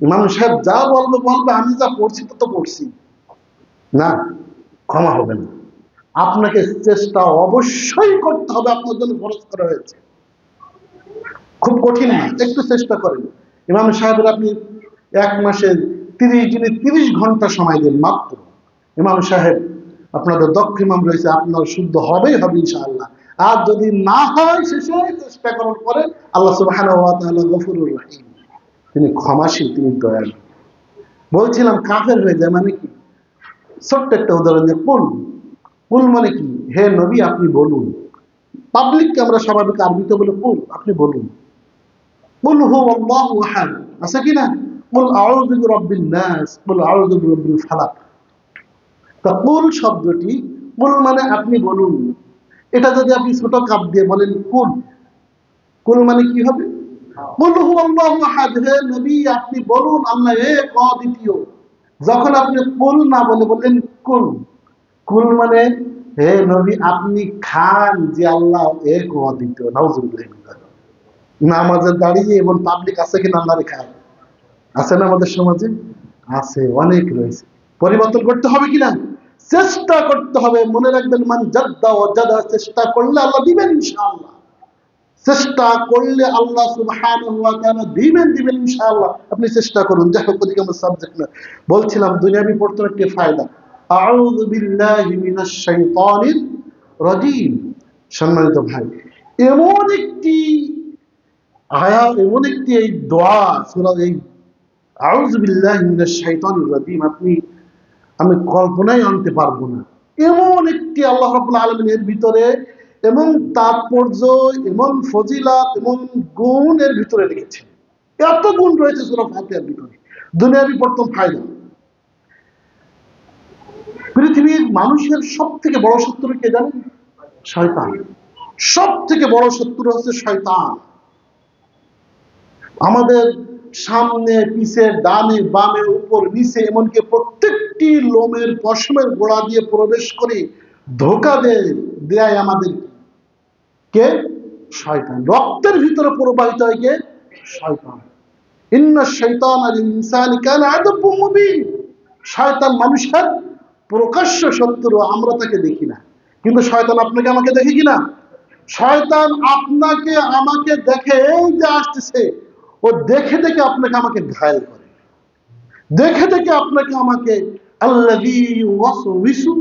ইমাম সাহেব যা বলবে বলবে, আমি যা পড়ছি তো পড়ছি না, ক্ষমা হবে না। আপনাকে চেষ্টা অবশ্যই করতে হবে, আপনার জন্য ফরজ করা হয়েছে। খুব কঠিন না, একটু চেষ্টা করেন। ইমাম সাহেবের আপনি এক মাসে 30 দিনে 30 ঘন্টা সময় দেন মাত্র। ইমাম সাহেব আপনাদের দক্ষ ইমাম রয়েছে, আপনার শুদ্ধ হবেই হবে ইনশাআল্লাহ। আর যদি না হয় শেষে চেষ্টা করার পরে, আল্লাহ সুবহানাহু ওয়া তাআলা গফুরুর রহিম, তিনি ক্ষমাশীল, তিনি দয়ালু। বলছিলাম কাফের হয়ে যায় মানে কি? ছোট্ট একটা উদাহরণ দিয়ে, কুল, কুল মানে কি? হে নবী আপনি বলুন। পাবলিককে আমরা স্বাভাবিক আরবিতে বলে কুল, আপনি বলুন। কুল হু আল্লাহু আহাদ, আছে কি না? কুল আউযু বিরাব্বিন নাস, কুল আউযু বিরাব্বিল ফালাক। তা কুল শব্দটি, কুল মানে আপনি বলুন। এটা যদি আপনি ছোট কাপ দিয়ে বলেন কুল, কুল মানে কি হবে? কুল হু আল্লাহু আহাদ, হে নবী আপনি বলুন আল্লাহ এক অদ্বিতীয়। যখন আপনি কুল না বলে বললেন কুল, কুল মানে হে নবী আপনি খান যে আল্লাহ এক অদ্বিতীয়। নাউজুবিল্লাহ। নামাজে দাঁড়িয়ে এবং পাবলিক আছে কিনা আল্লাহরে খায়? আছে না আমাদের সমাজে? আছে, অনেক রয়েছে। পরিবর্তন করতে হবে কিনা? চেষ্টা করতে হবে। মনে রাখবেন, মান জাদ্দা ওয়াজাদা, চেষ্টা করলে আল্লাহ দিবেন ইনশাআল্লাহ। চেষ্টা করলে আল্লাহ সুবহানাহু ওয়া তাআলা দিবেন ইনশাআল্লাহ। আপনি চেষ্টা করুন। যাই হোক, ওদিকে আমার সাবজেক্ট না। বলছিলাম দুনিয়াবি পড়তে একটি ফায়দা। আউযু বিল্লাহি মিনাশ শাইতানির রাজিম। সম্মানিত ভাই, এমন একটি আয়াত, এমন একটি এই দোয়া, সূরা এই আউযু বিল্লাহি মিনাশ শাইতানির রাজিম, আমি কল্পনাই আনতে পারবো না। এমন একটি আল্লাহ রাব্বুল আলামিন এর ভিতরে, এবং তাৎপর্য, এমন ফজিলাত, এমন গুণ এর ভিতরে রেখেছেন। এত গুণ রয়েছে সূরা ফাতিহার ভিতরে। দুনিয়াবি প্রথম ফায়দা, পৃথিবীর মানুষের সব থেকে বড় শত্রু কে জানেন? শয়তান। সব থেকে বড় শত্রু হচ্ছে শয়তান। আমাদের সামনে, পিছে, ডানে, বামে, উপর, নিচে, এমনকি প্রত্যেকটি লোমের পশমের গোড়া দিয়ে প্রবেশ করে ধোঁকা দেয় আমাদের কে? শয়তান। রক্তের ভিতরে প্রবাহিত হয় কে? শয়তান। ইন্না শাইতানা লিল ইনসানি কানা আদুব্বুম মুবিন। শয়তান মানুষের প্রকাশ্য শত্রু, আমরা তাকে দেখি না, কিন্তু শয়তান আপনাকে আমাকে দেখে কিনা? শয়তান আপনাকে আমাকে দেখে, এই যে আসতেছে, ও দেখে দেখে আপনাকে আমাকে ঘায়েল করে, দেখে দেখে আপনাকে আমাকে, আল্লাযী ওয়াসওয়িসু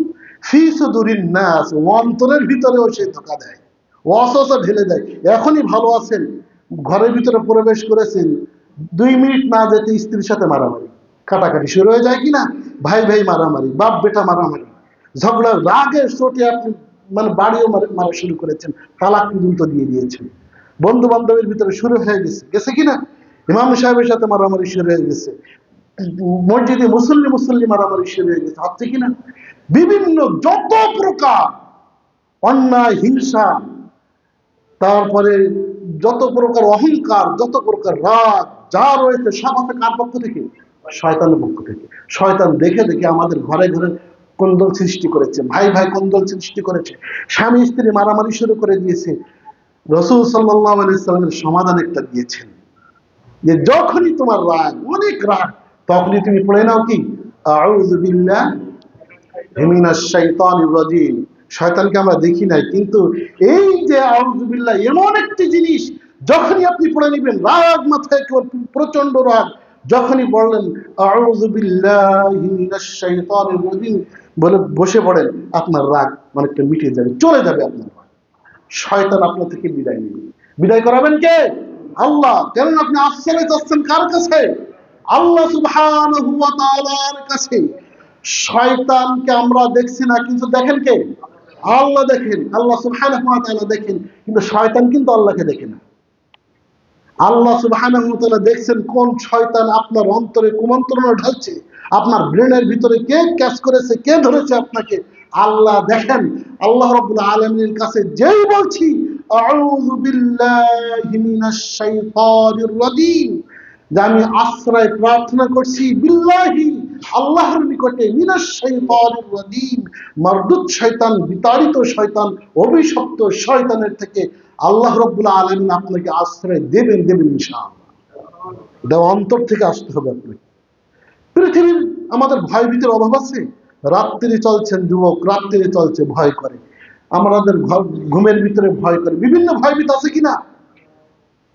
ফি সুদুরিন নাস, অন্তরের ভিতরেও সে ধোঁকা দেয়, ওয়াসওয়াসা ঢেলে দেয়। এখনই ভালো আছেন, ঘরের ভিতরে প্রবেশ করেছেন, 2 মিনিট না যেতে স্ত্রীর সাথে মারামারি, কাটাকাটি শুরু হয়ে যায় কিনা? ভাই ভাই মারামারি, বাপ বেটা মারামারি, ঝগড়া, রাগের চোটে আপনি মানে বাড়িও মারা শুরু করেছেন, তালাক পর্যন্ত দিয়ে দিয়েছেন। বন্ধু বান্ধবের ভিতরে শুরু হয়ে গেছে কিনা? ইমাম সাহেবের সাথে মারামারি শুরু হয়ে গেছে, মসজিদে মুসল্লি মারামারি শুরু হয়ে গেছে, হচ্ছে কিনা? বিভিন্ন যত প্রকার অন্যায়, হিংসা, তারপরে যত প্রকার অহংকার, যত প্রকার রাগ যা রয়েছে, সব আছে কার পক্ষ থেকে? শয়তানের পক্ষ থেকে। শয়তান দেখে দেখে আমাদের ঘরে ঘরে কোন্দল সৃষ্টি করেছে, ভাই ভাই কোন্দল সৃষ্টি করেছে, স্বামী স্ত্রী মারামারি শুরু করে দিয়েছে। রাসূল সাল্লাল্লাহু আলাইহি ওয়াসাল্লামের সমাধান একটা দিয়েছেন, যে যখনই তোমার রাগ, অনেক রাগ, তখনই তুমি পড়ে নাও কি? আউযু বিল্লাহি মিনাশ শাইতানির রাজিম। শয়তানকে আমরা দেখি নাই, কিন্তু এই যে আউযু বিল্লাহ, এমন একটি জিনিস, যখনই আপনি পড়ে নেবেন, রাগ মাথায় প্রচন্ড রাগ, যখনই বললেন আউযু বিল্লাহি মিনাশ শাইতানির রাজিম বলে বসে পড়েন, আপনার রাগ অনেকটা মিটে যাবে, চলে যাবে আপনার রাগ। শয়তান আপনার থেকে বিদায় নেবে। বিদায় করাবেন কে? আল্লাহ। কেন আপনি আশ্রয় চাচ্ছেন কার কাছে? আল্লাহ সুবহানাহু ওয়া তাআলার কাছে। শয়তানকে আমরা দেখছি না, কিন্তু দেখেন কে? আল্লাহ দেখেন, আল্লাহ সুবহানাহু ওয়া তাআলা দেখেন, কিন্তু শয়তান কিন্তু আল্লাহকে দেখে না। আল্লাহ সুবহানাহু ওয়া তাআলা দেখছেন কোন শয়তান আপনার অন্তরে কুমন্ত্রণা ঢালছে, আপনার ব্রেনের ভিতরে কে ক্যাচ করেছে, কে ধরেছে আপনাকে, আল্লাহ দেখেন। আল্লাহ রাব্বুল আলামিনের কাছে যেই বলছি আউযু বিল্লাহি মিনাশ শাইতানির রাজিম, যে আমি আশ্রয় প্রার্থনা করছি বিল্লাহি, আল্লাহর নিকটে, মিনাশ শাইতানির রাজিম, মারদুদ শয়তান, বিতাড়িত শয়তান, অভিশপ্ত শয়তানের থেকে আল্লাহ রাব্বুল আলামিন আপনাকে আশ্রয় দেবেন ইনশাআল্লাহ। এটা অন্তর থেকে আসতে হবে আপনাকে। পৃথিবীর আমাদের ভয় ভীতির অভাব আছে? রাত্রি চলছেন যুবক, রাত্রি চলছে, ভয় করে। আমাদের ঘুমের ভিতরে ভয় করে, বিভিন্ন ভয়ভীত আছে কিনা?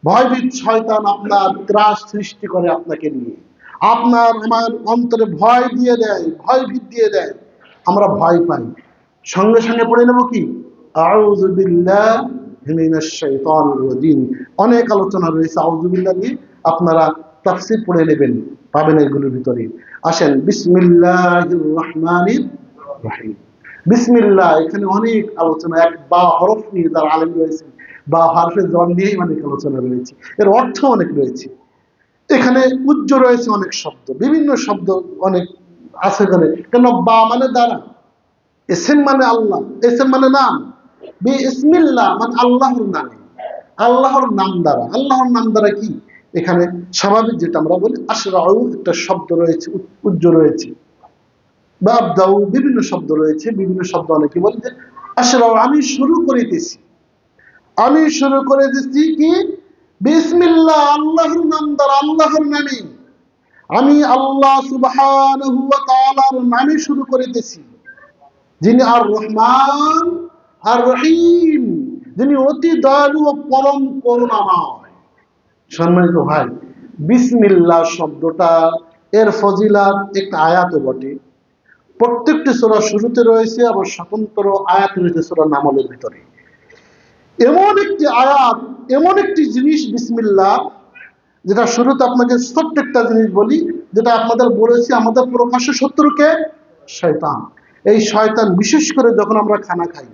ভয়ভীত শয়তান আপনার ত্রাস সৃষ্টি করে আপনাকে নিয়ে, আপনার আমার অন্তরে ভয় দিয়ে দেয়, ভয়ভীত দিয়ে দেয়, আমরা ভয় পাই। সঙ্গে সঙ্গে পড়ে নেব কি? আউযু বিল্লাহি মিনাশ শাইতানির রাজিম। অনেক আলোচনা রয়েছে আউযু বিল্লাহ নিয়ে, আপনারা তাফসীর পড়ে নেবেন, পাবেন এগুলোর ভিতরে। আসেন, বিসমিল্লাহির রহমানির রহিম। বিসমিল্লাহ, এখানে অনেক আলোচনা, এক বা হরফ নিয়ে তার আলেম রয়েছে, বা হরফে জন নিয়েই অনেক আলোচনা রয়েছে, এর অর্থ অনেক রয়েছে। এখানে উজ্জ রয়েছে অনেক শব্দ, বিভিন্ন শব্দ অনেক আছে এখানে। কেন? বা মানে দ্বারা, এসেম মানে আল্লাহ, এসেম মানে নাম, বিসমিল্লাহ মানে আল্লাহর নামে, আল্লাহর নাম দ্বারা। আল্লাহর নাম দ্বারা কি? এখানে স্বাভাবিক যেটা আমরা বলি আশরাউ, একটা শব্দ রয়েছে, উজ্জ রয়েছে, বা আবদাউ, বিভিন্ন শব্দ রয়েছে, বিভিন্ন শব্দ অনেকে বলে যে আশরাউ, আমি শুরু করিতেছি, আমি শুরু করে দিচ্ছি কি? বিসমিল্লাহ, আল্লাহর নাম দ্বারা, আল্লাহর নামে। আমি আল্লাহ সুবহানাহু ওয়া তাআলার নামে শুরু করিতেছি, যিনি আর রহমান আর রহিম, যিনি অতি দয়ালু ও পরম করুণাময়। সম্মানিত ভাই, বিসমিল্লাহ শব্দটা এর ফজিলাত একটা আয়াতও বটে। প্রত্যেকটি সূরা শুরুতে রয়েছে, আবার স্বতন্ত্র আয়াত রয়েছে সূরা নামলের ভিতরে। এমন একটি আয়াত, এমন একটি জিনিস বিসমিল্লাহ, যেটা শুরুতে আপনাকে ছোট্ট একটা জিনিস বলি, যেটা আপনাদের বলেছি, আমাদের প্রকাশ্য শত্রুকে শয়তান। এই শয়তান বিশেষ করে যখন আমরা খানা খাই,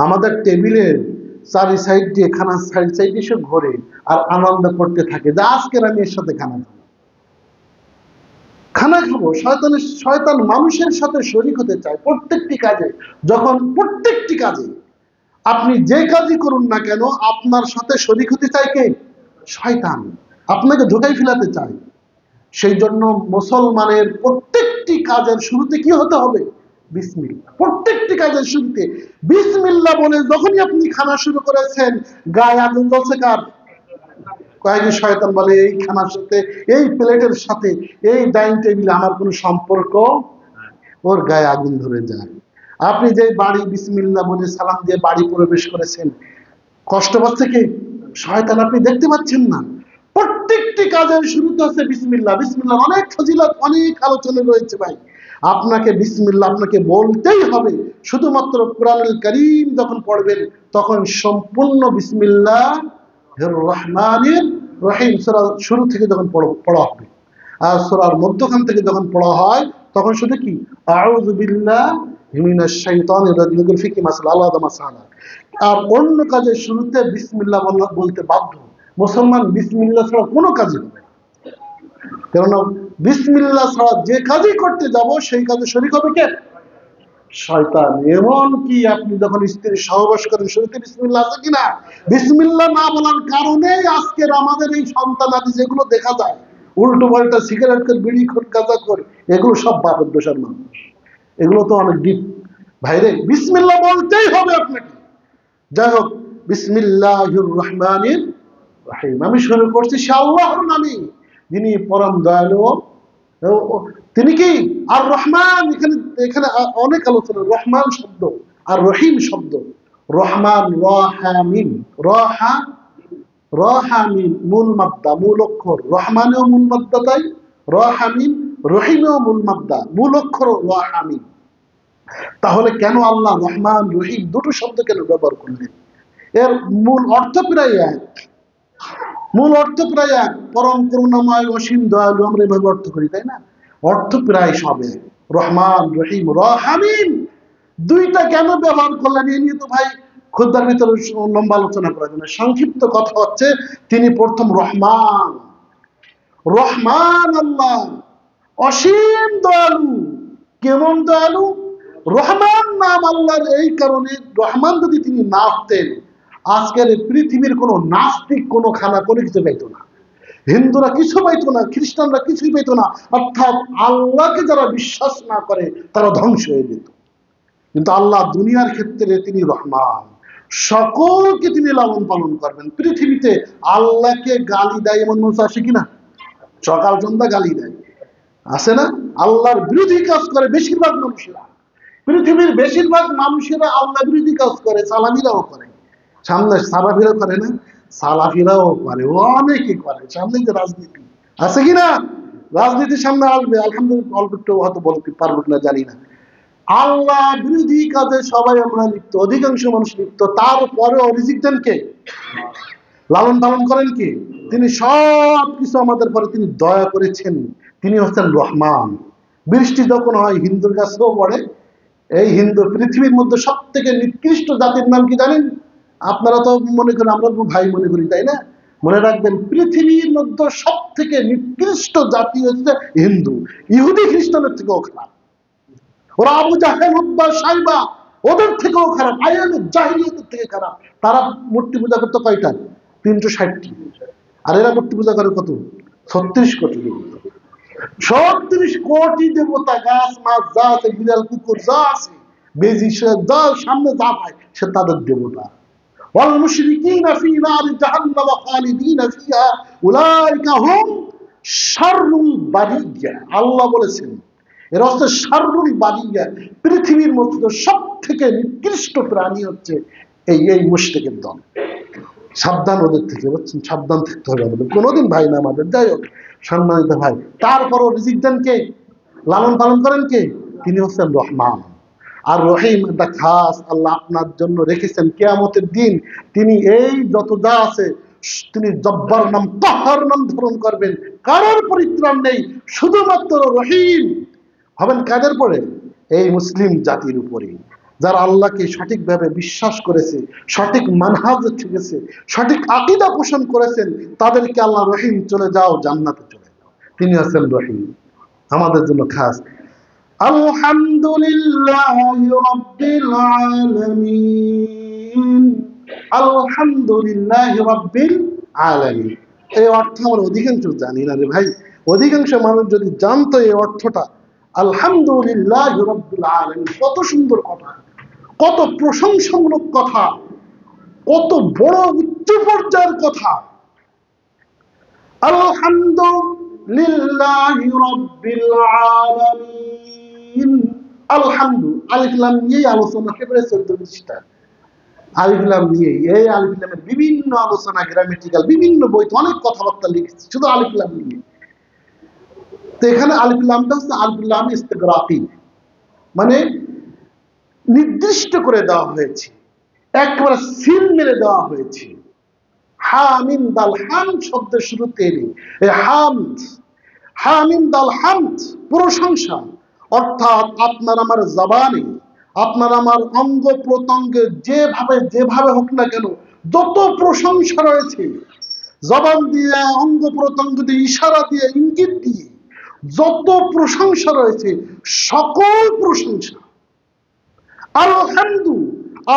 আমাদের টেবিলের চারি সাইড দিয়ে, খানার সাইড সাইড এসে ঘোরে আর আনন্দ করতে থাকে যে আজকের আমি এর সাথে খানা খাবো, খানা খাবো। শয়তান মানুষের সাথে শরীক হতে চায় প্রত্যেকটি কাজে। যখন প্রত্যেকটি কাজে আপনি যে কাজই করুন না কেন, আপনার সাথে শরীক হতে চায় কে? শয়তান, আপনাকে ধোঁকায় ফেলাতে চায়। সেই জন্য মুসলমানের প্রত্যেকটি কাজের শুরুতে কি হতে হবে? বিসমিল্লাহ। প্রত্যেকটি কাজের শুরুতে বিসমিল্লাহ বলে যখনই আপনি খানা শুরু করেছেন, গায়ে আগুন জ্বলছে কার? কয়েকজন শয়তান বলে এই খানার সাথে, এই প্লেটের সাথে, এই ডাইনিং টেবিলে আমার কোনো সম্পর্ক, ওর গায়ে আগুন ধরে যায়। আপনি যে বাড়ি বিসমিল্লাহ বলে সালাম দিয়ে বাড়ি প্রবেশ করেছেন, কষ্ট পাচ্ছে কি? শয়তান। আপনি দেখতে পাচ্ছেন না? প্রত্যেকটি কাজের শুরুতে আছে বিসমিল্লাহ। বিসমিল্লাহ অনেক ফজিলত, অনেক আলোচনা রয়েছে ভাই। আপনাকে বিসমিল্লাহ আপনাকে বলতেই হবে। শুধুমাত্র কোরআনুল কারীম যখন পড়বেন, তখন সম্পূর্ণ বিসমিল্লাহ রহমানির রহিম সূরা শুরু থেকে যখন পড়া হবে, আর সূরার মধ্যখান থেকে যখন পড়া হয়, তখন শুধু কি আউযু বিল্লাহি মিনাশ শাইতানির রাজিম, এগুলো ফিকহি মাসআলা, আলাদা মাসআলা। আর অন্য কাজের শুরুতে বিসমিল্লাহ বলতে বাধ্য। মুসলমান বিসমিল্লাহ ছাড়া কোনো কাজই হবে না। কেননা বিসমিল্লাহ ছাড়া যে কাজই করতে যাব, সেই কাজে শরীক হবে কে? শয়তান। এমন কি আপনি যখন স্ত্রী সহবাস করেন, শুরুতে বিসমিল্লাহ আছে কিনা? বিসমিল্লাহ না বলার কারণে আজকের আমাদের এই সন্তানাদি যেগুলো দেখা যায়, উল্টো পাল্টা সিগারেট করে, বিড়ি খোর, গাঁজা করে, এগুলো সব বাপের দোষের মানুষ। এগুলো তো অনেক ডিপ ভাইরে। বিসমিল্লাহ বলতেই হবে আপনাকে। যাই হোক, বিসমিল্লাহির রহমানির রহিম, আমি শুরু করছি সে আল্লাহর নামে, যিনি পরম দয়ালু। তিনি কি আর রহমান। এখানে এখানে অনেক আলোচনা, রহমান শব্দ আর রহিম শব্দ। রহমান রহামিম, রহামিম মূল মাদ্দা, মূল অক্ষর। রহমানেও মূল মাদ্দা, তাই রহামিম। রহিমেও মূল মাদ্দা, মূল অক্ষর রহামিম। তাহলে কেন আল্লাহ রহমান রহিম দুটো শব্দ কেন ব্যবহার করলেন? এর মূল অর্থ প্রায় এক, মূল অর্থ প্রায় এক। পরম করুণাময়, অসীম দয়ালু, আমরা এভাবে অর্থ করি, তাই না? অর্থ প্রায় সবে রহমান রহিম রহামিম। দুইটা কেন ব্যবহার করলেন? এ নিয়ে তো ভাই খুদ্ার ভিতরে লম্বা আলোচনা করা যায় না। সংক্ষিপ্ত কথা হচ্ছে, তিনি প্রথম রহমান। রহমান আল্লাহ অসীম দয়ালু। কেমন দয়ালু? রহমান নাম আল্লাহর এই কারণে, রহমান যদি তিনি না হতেন, আজকের পৃথিবীর কোনো নাস্তিক কোনো খানা কোনো কিছু পাইতো না, হিন্দুরা কিছু পাইতো না, খ্রিস্টানরা কিছুই পাইতো না। অর্থাৎ আল্লাহকে যারা বিশ্বাস না করে তারা ধ্বংস হয়ে যেত। কিন্তু আল্লাহ দুনিয়ার ক্ষেত্রে তিনি রহমান, সকলকে তিনি লালন পালন করবেন। পৃথিবীতে আল্লাহকে গালি দেয় এমন মানুষ আছে কিনা? সকাল সন্ধ্যা গালি দেয়, আছে না? আল্লাহর বিরোধী কাজ করে বেশিরভাগ মানুষেরা, পৃথিবীর বেশিরভাগ মানুষেরা আল্লাহ বিরোধী কাজ করে। সালাফিরাও করে, সামনে সালাফিরা করে না? সালাফিরাও করে, অনেকে করে। সামনে যে রাজনীতি আছে কিনা, রাজনীতির সামনে আসবে, আলহামদুলিল্লাহ অল্প একটু হয়তো বলতে পারবো কিনা জানি না। আল্লাহ বিরোধী কাজে সবাই আমরা লিপ্ত, অধিকাংশ মানুষ লিপ্ত। তারপরেও রিজিক দেন কে? লালন পালন করেন কে? তিনি সব কিছু আমাদের পরে তিনি দয়া করেছেন। তিনি হচ্ছেন রহমান। বৃষ্টি যখন হয় হিন্দুর কাছেও পড়ে। এই হিন্দু পৃথিবীর মধ্যে সব থেকে নিকৃষ্ট জাতির নাম কি জানেন? আপনারা তো মনে করেন, আমরা ভাই মনে করি, তাই না? মনে রাখবেন, পৃথিবীর মধ্যে সব থেকে নিকৃষ্ট জাতি হচ্ছে হিন্দু। ইহুদি খ্রিস্টানের থেকেও খারাপ। ওরা আবু জাহেল, উতবা, সাইবা ওদের থেকেও খারাপ, আয়ামে জাহিলিয়াতের থেকে খারাপ। তারা মূর্তি পূজা করতে কয়টা? 360টি। আর এরা মূর্তি পূজা করে কত? 36 কোটি। 36 কোটি দেবতা, গাছ মাছ যা আছে, বিড়াল কুকুর যা আছে, বেজি যা সামনে যা পায়, সে তাদের দেবতা। ওয়াল মুশরিকিনা ফি নারি জাহান্নাম খালিদিনা ফিহা উলাইকা হুম শাররুল বারিয়া। আল্লাহ বলেছেন এর অর্থ শাররুল বারিয়া, পৃথিবীর মধ্যে সব থেকে নিকৃষ্ট প্রাণী হচ্ছে এই মুশরিকের দল। সাবধান ওদের থেকে, বুঝছেন? সাবধান থাকতে হবে আমাদের। কোনোদিন ভাই না আমাদের, যাই হোক সম্মানিত ভাই। তারপরও রিজিক দেন কে? লালন পালন করেন কে? তিনি হচ্ছেন রহমান। আর রহিম একটা খাস আল্লাহ আপনার জন্য রেখেছেন কিয়ামতের দিন। তিনি এই যত যা আছে, তিনি জব্বার নাম, কাহার নাম ধারণ করবেন। কারোর পরিত্রাণ নেই, শুধুমাত্র রহিম হবেন কাদের পরে? এই মুসলিম জাতির উপরে, যারা আল্লাহকে সঠিকভাবে বিশ্বাস করেছে, সঠিক মানহাজে থেকেছে, সঠিক আকীদা পোষণ করেছেন, তাদেরকে আল্লাহ রহিম, চলে যাও জান্নাতে চলে যাও। তিনি আছেন রহিম আমাদের জন্য খাস। আলহামদুলিল্লাহি রাব্বিল আলামিন, আলহামদুলিল্লাহি রাব্বিল আলামিন। এই অর্থ আমরা অধিকাংশ জানি না রে ভাই। অধিকাংশ মানুষ যদি জানতো এই অর্থটা, আলহামদুলিল্লাহি রাব্বিল আলামিন, কত সুন্দর কথা, কত প্রশংসামূলক কথা, কত বড় উচ্চ পর্যায়ের কথা। আলহামদুলিল্লাহি রাব্বিল আলামিন। আলহামদু, আলিফ লাম নিয়ে আলোচনা, একেবারে 14 পৃষ্ঠা আলিফ লাম নিয়ে। এই আলিফ লামের বিভিন্ন আলোচনা, গ্রামেটিক্যাল বিভিন্ন বইতে অনেক কথাবার্তা লিখেছে শুধু আলিফ লাম নিয়ে। তো এখানে আলিফ লামটা হচ্ছে আলিফ লাম ইস্তিগরাকি, মানে নির্দিষ্ট করে দেওয়া হয়েছে, একবারে সিল মেরে দেওয়া হয়েছে। হামিন দাল হাম শব্দের শুরুতে এই হামদ, হামিন দাল হামদ প্রশংসা, অর্থাৎ আপনার আমার জবানে, আপনার আমার অঙ্গ প্রত্যঙ্গে যেভাবে হোক না কেন, যত প্রশংসা রয়েছে, জবান দিয়ে, অঙ্গ প্রত্যঙ্গ দিয়ে, ইশারা দিয়ে, ইঙ্গিত দিয়ে যত প্রশংসা রয়েছে, সকল প্রশংসা আলহামদু,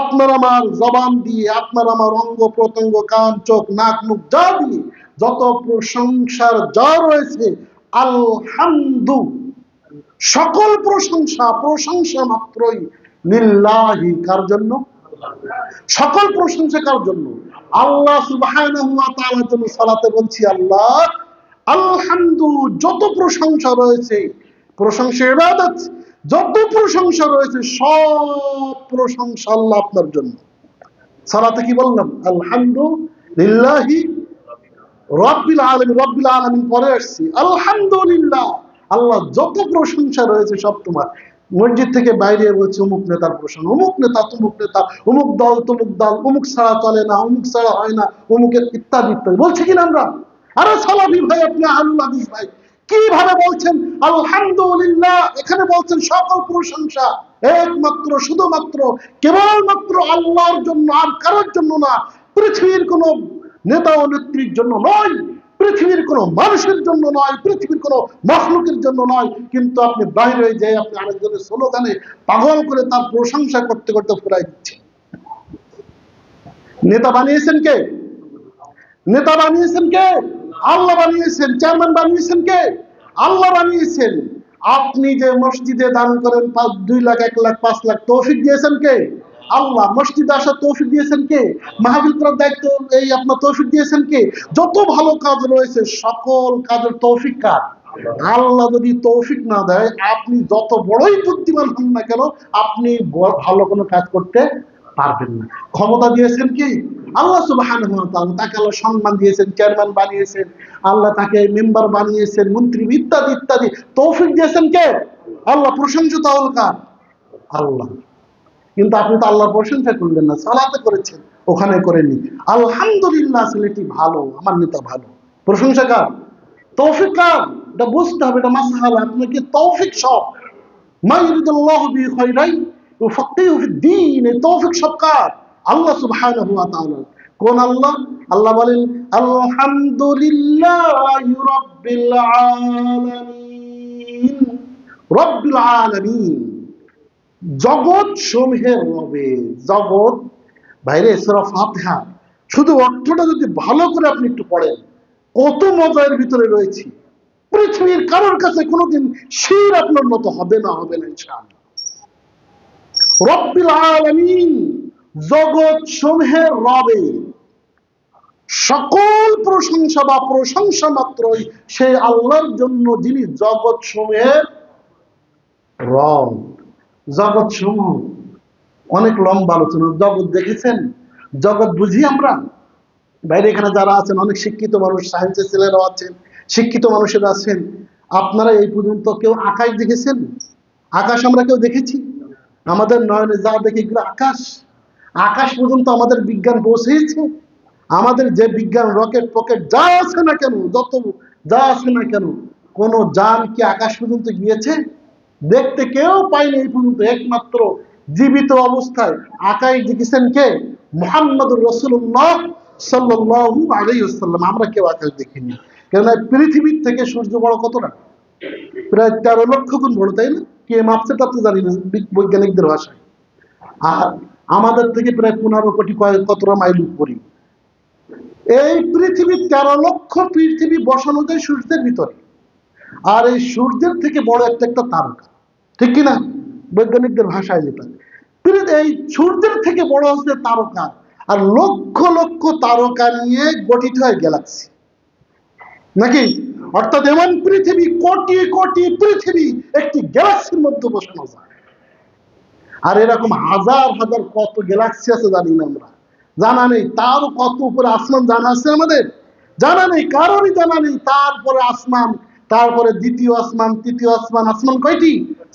আপনার আমার জবান দিয়ে, আপনার আমার অঙ্গ প্রত্যঙ্গ, কান, চোখ, নাক, মুখ যা দিয়ে যত প্রশংসার যা রয়েছে, আলহামদু, সকল প্রশংসা, প্রশংসা মাত্রই লিল্লাহি, কার জন্য? সকল প্রশংসা কার জন্য? আল্লাহ সুবহানাহু ওয়া তাআলার জন্য। সালাতে বলছি আল্লাহ আলহামদু, যত প্রশংসা রয়েছে, প্রশংসা ইবাদত, যত প্রশংসা রয়েছে সব প্রশংসা আল্লাহ আপনার জন্য। সালাতে কি বললাম? আলহামদুলিল্লাহি রাব্বিল আলামিন। রাব্বিল আলামিন পরে আসছি, আলহামদুলিল্লাহ, আল্লাহ যত প্রশংসা রয়েছে সব তোমার। মসজিদ থেকে বাইরে বলছে অমুক নেতার প্রশংসা, অমুক নেতা, তমুক নেতা, অমুক দল, তমুক দল, অমুক ছাড়া চলে না, অমুক ছাড়া হয় না, অমুকের ইত্যাদি ইত্যাদি বলছে কিনা আমরা? আরে সালাফি ভাই, আপনি আহলুল হাদিস ভাই, কিভাবে বলছেন আলহামদুলিল্লাহ? এখানে বলছেন সকল প্রশংসা একমাত্র, শুধুমাত্র, কেবলমাত্র আল্লাহর জন্য, আর কারোর জন্য না। পৃথিবীর কোন নেতা ও নেত্রীর জন্য নয়, পৃথিবীর কোন মানুষের জন্য নয়, পৃথিবীর কোন মাখলুকের জন্য নয়। কিন্তু আপনি বাইরে যে আপনি আরেকজনের স্লোগানে পাগল করে তার প্রশংসা করতে করতে ফুরাই দিচ্ছেন। নেতা বানিয়েছেন কে? নেতা বানিয়েছেন কে? আল্লাহ বানিয়েছেন। চেয়ারম্যান বানিয়েছেন কে? আল্লাহ বানিয়েছেন। আপনি যে মসজিদে দান করেন 2 লাখ, 1 লাখ, 5 লাখ, তৌফিক দিয়েছেন কে? আল্লাহ। মসজিদে আসার তৌফিক দিয়েছেন কে? মাহফিল করার দায়িত্ব এই আপনার তৌফিক দিয়েছেন কে? যত ভালো কাজ রয়েছে সকল কাজের তৌফিক কার? আল্লাহ যদি তৌফিক না দেয়, আপনি যত বড়ই বুদ্ধিমান হন না কেন, আপনি ভালো কোনো কাজ করতে পারবেন না। ক্ষমতা দিয়েছেন কি? আল্লাহ সুবহানাহু ওয়া তাআলা। তাকে আল্লাহ সম্মান দিয়েছেন, চেয়ারম্যান বানিয়েছেন, আল্লাহ তাকে মেম্বার বানিয়েছেন, মন্ত্রী ইত্যাদি ইত্যাদি। তৌফিক দিয়েছেন কে? আল্লাহ। প্রশংসা তাহলে কার? আল্লাহ। কিন্তু আপনি তো আল্লাহর প্রশংসা করলেন না, সালাতে করেছেন, ওখানে করেননি। আলহামদুলিল্লাহ, ছেলেটি ভালো, আমার নেতা ভালো। প্রশংসা কার? তৌফিক কার? এটা বুঝতে হবে, এটা মাসআলা। আপনাকে তৌফিক সব, মা ইউরিদুল্লাহু বিহি খায়রান ইউফাক্কিহু ফিদ-দীন, এই তৌফিক সব কার? আল্লাহ সুবহানাহু ওয়া তাআলা। কোন আল্লাহ? আল্লাহ বলেন আলহামদুলিল্লাহি রাব্বিল আলামিন। রব্বিল আলামিন, জগৎ সমূহের রবে। জগৎ বাইরে সূরা ফাতিহা শুধু অর্থটা যদি ভালো করে আপনি একটু পড়েন, কত মজার ভিতরে রয়েছে। পৃথিবীর কারোর কাছে কোনোদিন শির আপনার মতো হবে না, হবে না ইনশাআল্লাহ। রব্বিল আলামিন, জগৎ সমূহের রবে। সকল প্রশংসা বা প্রশংসা মাত্রই সেই আল্লাহর জন্য, যিনি জগৎ সমূহের রব। জগৎ সমূহ অনেক লম্বা আলোচনা। জগৎ দেখেছেন? জগৎ বুঝি আমরা? বাইরে এখানে যারা আছেন, অনেক শিক্ষিত মানুষ, সায়েন্সের ছেলেরাও আছেন, শিক্ষিত মানুষেরা আছেন। আপনারা এই পর্যন্ত কেউ আকাশ দেখেছেন? আকাশ আমরা কেউ দেখেছি? আমাদের নয়নে যা দেখি এগুলো আকাশ। আকাশ পর্যন্ত আমাদের বিজ্ঞান পৌঁছেছে। আমাদের যে বিজ্ঞান, রকেট পকেট যা আছে না কেন, যত যা আছে না কেন, কোন যান কি আকাশ পর্যন্ত গিয়েছে? দেখতে কেউ পায়নি এই পর্যন্ত। একমাত্র জীবিত অবস্থায় আকাশ দেখেছেন কে? মুহাম্মদুর রাসূলুল্লাহ সাল্লাল্লাহু আলাইহি ওয়াসাল্লাম। আমরা কেউ আকাশ দেখিনি। কেননা পৃথিবীর থেকে সূর্য বড় কতটা? প্রায় 13 লক্ষ গুণ বড়, তাই না? কে মাপছে তা তো জানি না বৈজ্ঞানিকদের ভাষায়। আর আমাদের থেকে প্রায় 15 কোটি কতটা মাইল উপরে। এই পৃথিবী 13 লক্ষ পৃথিবী বসানো যায় সূর্যের ভিতরে। আর এই সূর্যের থেকে বড় একটা একটা তারকা, ঠিক কিনা? বৈজ্ঞানিকদের ভাষায় যেটা, এই সূর্যের থেকে বড় হচ্ছে তারকা। আর লক্ষ লক্ষ তারকা নিয়ে গঠিত হয় গ্যালাক্সি, নাকি? অর্থাৎ এমন পৃথিবী, কোটি কোটি পৃথিবী একটি গ্যালাক্সির মধ্যে বসানো যায়। আর এরকম হাজার হাজার কত গ্যালাক্সি আছে জানি না আমরা, জানা নেই। তারও কত উপরে আসমান জানা আছে আমাদের? জানা নেই, কারোরই জানা নেই। তারপরে আসমান, তারপরে দ্বিতীয় আসমান, তৃতীয় আসমান। আসমান কয়টি?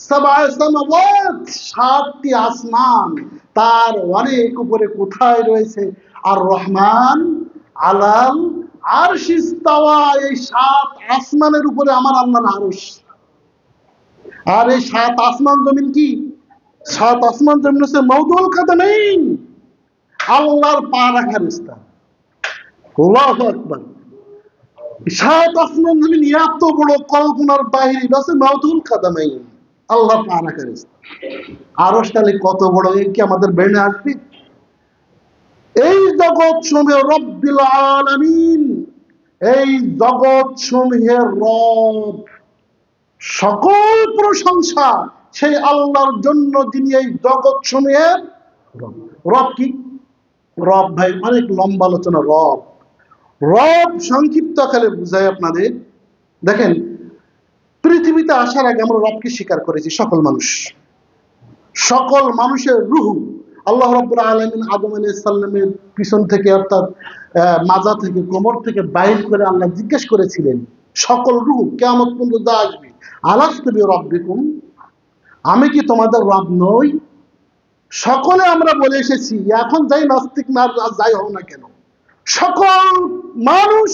সাবআ সামাওয়াত, 7টি আসমান। তার অনেক উপরে কোথায় রয়েছে আর রহমান আলাল আরশি ইস্তাওয়া। এই 7 আসমানের উপরে আমার আল্লাহর আরশ। আর এই 7 আসমান জমিন কি? 7 আসমান জমিন হচ্ছে মাওদুল কাদামাইন, আল্লাহর পা রাখার স্থান। আল্লাহু আকবার। 7 আসমান জমিন এত বড়, কল্পনার বাহিরে। আছে মাওদুল কাদামাইন, আল্লাহর পা রাখার স্থান। আরশ তাহলে কত বড়, এই কি আমাদের ব্রেনে আসবে? এই জগৎ সমূহের রব্বিল আলামিন, এই জগৎ সমূহের রব। সকল প্রশংসা সেই আল্লাহর জন্য, যিনি এই জগৎ সমূহের রব। রব কি? রব ভাই অনেক লম্বা আলোচনা। রব, রব সংক্ষিপ্ত আকারে বুঝাই আপনাদের। দেখেন, পৃথিবীতে আসার আগে আমরা রবকে স্বীকার করেছি সকল মানুষ। সকল মানুষের রুহ আল্লাহ রাব্বুল আলামিন আদম আলাইহিস সালামের পিছন থেকে, অর্থাৎ মাজা থেকে, কোমর থেকে বাইর করে আল্লাহ জিজ্ঞেস করেছিলেন সকল রুহ কিয়ামত পর্যন্ত আসবে, আলাস্তু বিরাব্বিকুম, আমি কি তোমাদের রব নই? সকলে আমরা বলে এসেছি। এখন যাই নাস্তিক না যাই হোক না কেন, সকল মানুষ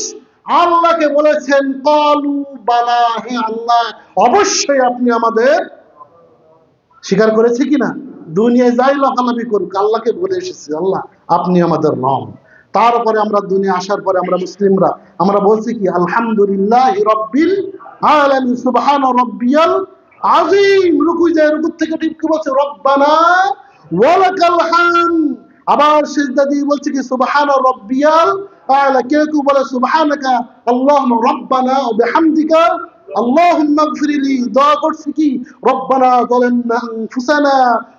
আল্লাহকে বলেছেন ক্বালু বালা, হে আল্লাহ অবশ্যই আপনি আমাদের। স্বীকার করেছে কিনা? দুনিয়ায় যাই লাফালাফি করুক, আল্লাহকে বলে এসেছি আল্লাহ আপনি আমাদের রব। তারপরে আমরা দুনিয়া আসার পরে আমরা মুসলিমরা আমরা বলছি কি? আলহামদুলিল্লাহি রাব্বিল আলামিন, সুবহান রাব্বিয়াল আযীম। রুকু যায়, রুকু থেকে ঠিক বলছে রব্বানা ওয়ালাকাল হামদ। আবার সিজদা দিয়ে বলছে কি? সুবহান রাব্বিয়াল আলা। কেউ কেউ বলে সুবহানাকা আল্লাহুম্মা রাব্বানা ওয়া বিহামদিকা আল্লাহুম্মা গফিরলি, দোয়া করছি কি রব্বানা যালামনা আনফুসানা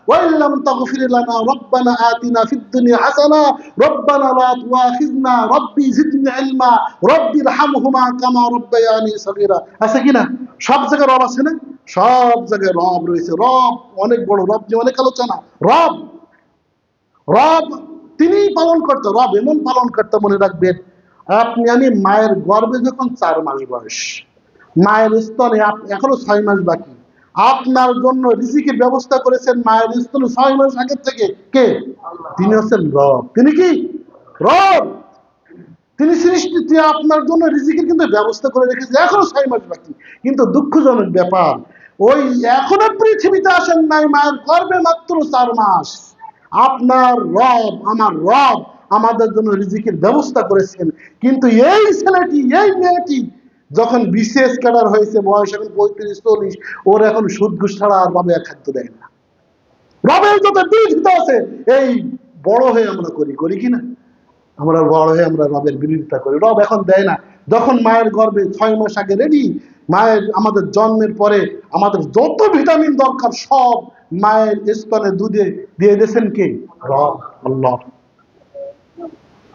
ওয়া ইল্লাম তাগফির লানা রব্বানা আতিনা ফিদ দুনিয়া হাসানা রব্বানা লা তুআখিযনা রব্বি জিদনি ইলমা রব্বিরহামহুমা কামা রাব্বায়ানি সগীরা। আছে কিনা? সব জায়গায় রব আছে না? সব জায়গায় রব রয়েছে। রব অনেক বড়, রব যে অনেক আলোচনা। রব রব তিনি পালন করতে, রব এমন পালন করতে, মনে রাখবেন আপনি আমি মায়ের গর্ভে যখন 4 মাস বয়স, মায়ের স্তনে এখনো 6 মাস বাকি, আপনার জন্য রিজিকের ব্যবস্থা করেছেন মায়ের স্তনে 6 মাস আগের থেকে কে? তিনি হচ্ছেন রব। তিনি কি? রব। তিনি সৃষ্টি, আপনার জন্য রিজিকের কিন্তু ব্যবস্থা করে রেখেছে, এখনো 6 মাস বাকি। কিন্তু দুঃখজনক ব্যাপার, ওই এখনো পৃথিবীতে আসেন নাই, মায়ের গর্ভে মাত্র 4 মাস। আপনার রব, আমার রব আমাদের জন্য রিজিকের ব্যবস্থা করেছেন। কিন্তু এই ছেলেটি, এই মেয়েটি যখন বিশেষ ক্যাডার হয়েছে, বয়স এখন 35-40, ওর এখন সুদ ঘুষ ছাড়া আর রবে খাদ্য দেয় না। রবের যত বিরোধিতা আছে এই বড় হয়ে আমরা করি কিনা? আমরা বড় হয়ে আমরা রবের বিরোধিতা করি। রব এখন দেয় না। যখন মায়ের গর্ভে 6 মাস আগে রেডি, মায়ের আমাদের জন্মের পরে আমাদের যত ভিটামিন দরকার সব মায়ের স্তনে দুধে দিয়ে দিয়েছেন কে? রব, আল্লাহ।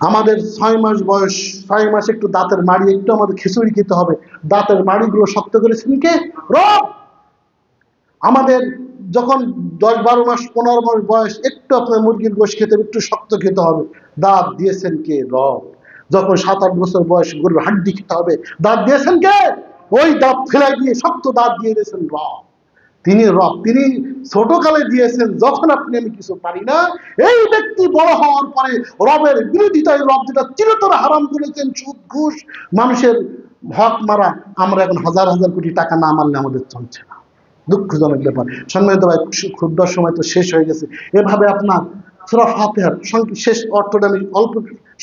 আমাদের 6 মাস বয়স, 6 মাস একটু দাঁতের মাড়ি, একটু আমাদের খিচুড়ি খেতে হবে, দাঁতের মাড়িগুলো শক্ত করেছেন কে? রব। আমাদের যখন 10-12 মাস 15 মাস বয়স, একটু আপনার মুরগির গোশত খেতে হবে, একটু শক্ত খেতে হবে, দাঁত দিয়েছেন কে? রব। যখন 7-8 বছর বয়স গরুর হাড্ডি খেতে হবে, দাঁত দিয়েছেন কে? ওই দাঁত ফেলাই দিয়ে শক্ত দাঁত দিয়ে দিয়েছেন রব। তিনি রব। তিনি ছোটকালে দিয়েছেন যখন আপনি আমি কিছু পারি না। এই ব্যক্তি বড় হওয়ার পরে রবের বিরোধিতায়, রব যেটা চিরতরে হারাম করেছেন, সুদ ঘুষ, মানুষের হক মারা, আমরা এখন হাজার হাজার কোটি টাকা না মারলে আমাদের চলছে না। দুঃখজনক ব্যাপার। সম্মানিত ভাই, ক্ষুদ্র সময় তো শেষ হয়ে গেছে। এভাবে আপনার সূরা ফাতিহার শেষ অর্থটা আমি অল্প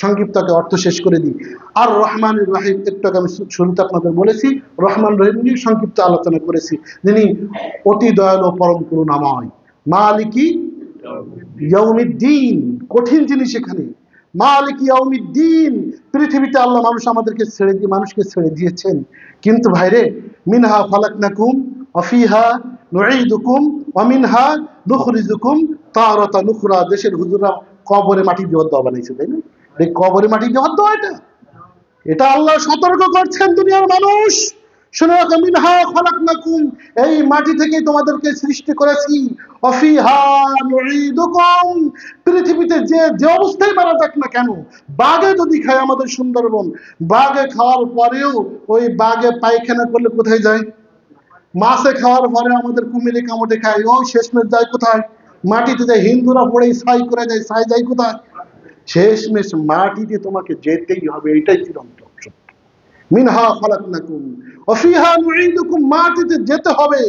সংক্ষিপ্ত অর্থ শেষ করে দিই। আর রহমান রহিম একটু আমি শুরুতে আপনাদের বলেছি, রহমান রহিম নিয়ে সংক্ষিপ্ত আলোচনা করেছি। যিনি অতি দয়ালু, পরম করুণাময়। মালিকি ইয়াউমিদ্দিন, কঠিন জিনিস এখানে। মালিকি ইয়াউমিদ্দিন, পৃথিবীতে আল্লাহ আমাদেরকে ছেড়ে দিয়ে, মানুষকে ছেড়ে দিয়েছেন। কিন্তু ভাইরে, মিনহা খালাকনাকুম ওয়া ফিহা নুঈদুকুম ওয়া মিনহা নুখরিজুকুম তারাতান উখরা। দেশের হুজুররা কবরে মাটি দেওয়ার দোয়া বানাইছে, তাই না? এই কবরে মাটি দেওয়ার দোয়া এটা আল্লাহ সতর্ক করছেন দুনিয়ার মানুষ, শুনে রাখো, মিনহা খালাকনাকুম, এই মাটি থেকে তোমাদেরকে সৃষ্টি করেছি, ওয়া ফিহা নুঈদুকুম, পৃথিবীতে যে যে অবস্থায় মারা যাক না কেন, বাঘে যদি খায় আমাদের সুন্দরবন, বাঘে খাওয়ার পরেও ওই বাঘে পায়খানা করলে কোথায় যায়? মাছে খাওয়ার পরে আমাদের কুমিরে কামড়ে খায়, ওই শেষমেশ যায় কোথায়? মাটিতে যায়। হিন্দুরা পড়ে ছাই করে যায়, ছাই যায় কোথায়? শেষমেশ মাটিতে তোমাকে যেতেই হবে, এটাই চিরন্তন সত্য। মিনহা খালাকনাকুম ওয়া ফিহা নুঈদুকুম, মাটিতে যেতে হবে।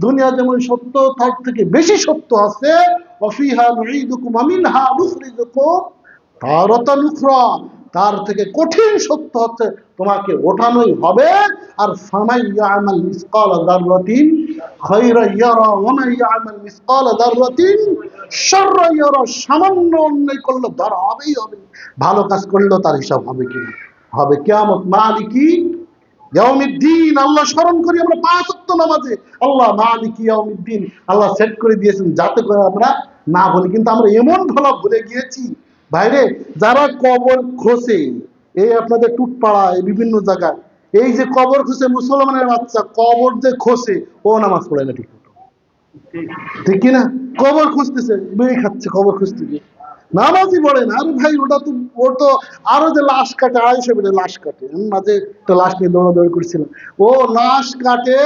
দুনিয়া যেমন সত্য, তার থেকে বেশি সত্য আছে ওয়া ফিহা নুঈদুকুম ওয়া মিনহা নুখরিজুকুম তারাতান উখরা, তার থেকে কঠিন সত্য হচ্ছে তোমাকে ওঠানোই হবে। আর ফামাই ইয়ামাল মিসকালা যাররাতিন খায়রা ইয়ারা ওয়া মান ইয়ামাল মিসকালা যাররাতিন শাররা ইয়ারা, সামান্য অন্যায় করলে ধরা হবেই হবে, ভালো কাজ করলেও তার হিসাব হবে কিনা? হবে। কিয়ামত। মালিকি ইয়াউমিদ্দিন, আল্লাহ স্মরণ করি আমরা 5 ওয়াক্ত নামাজে, আল্লাহ মালিকি ইয়াউমিদ্দিন, আল্লাহ সেট করে দিয়েছেন যাতে করে আমরা না বলি। কিন্তু আমরা এমন ভালো ভুলে গিয়েছি ভাইরে, যারা কবর খোঁজে, এই আপনাদের টুটপাড়ায় বিভিন্ন জায়গায় এই যে কবর খুঁজে, মুসলমানের বাচ্চা কবর যে খোঁজে, ও নামাজ পড়ে না ঠিক মতো, ঠিক কিনা? কবর খুঁজতেছে, বিড়ি খাচ্ছে, কবর খুঁজতেছে, নামাজই পড়ে না। আরে ভাই, ওটা তো, ও তো আরো যে লাশ কাটে, 250 বেডে লাশ কাটে। আমি মাঝে একটা লাশ নিয়ে দৌড়াদৌড়ি করছিলাম। ও লাশ কাটে,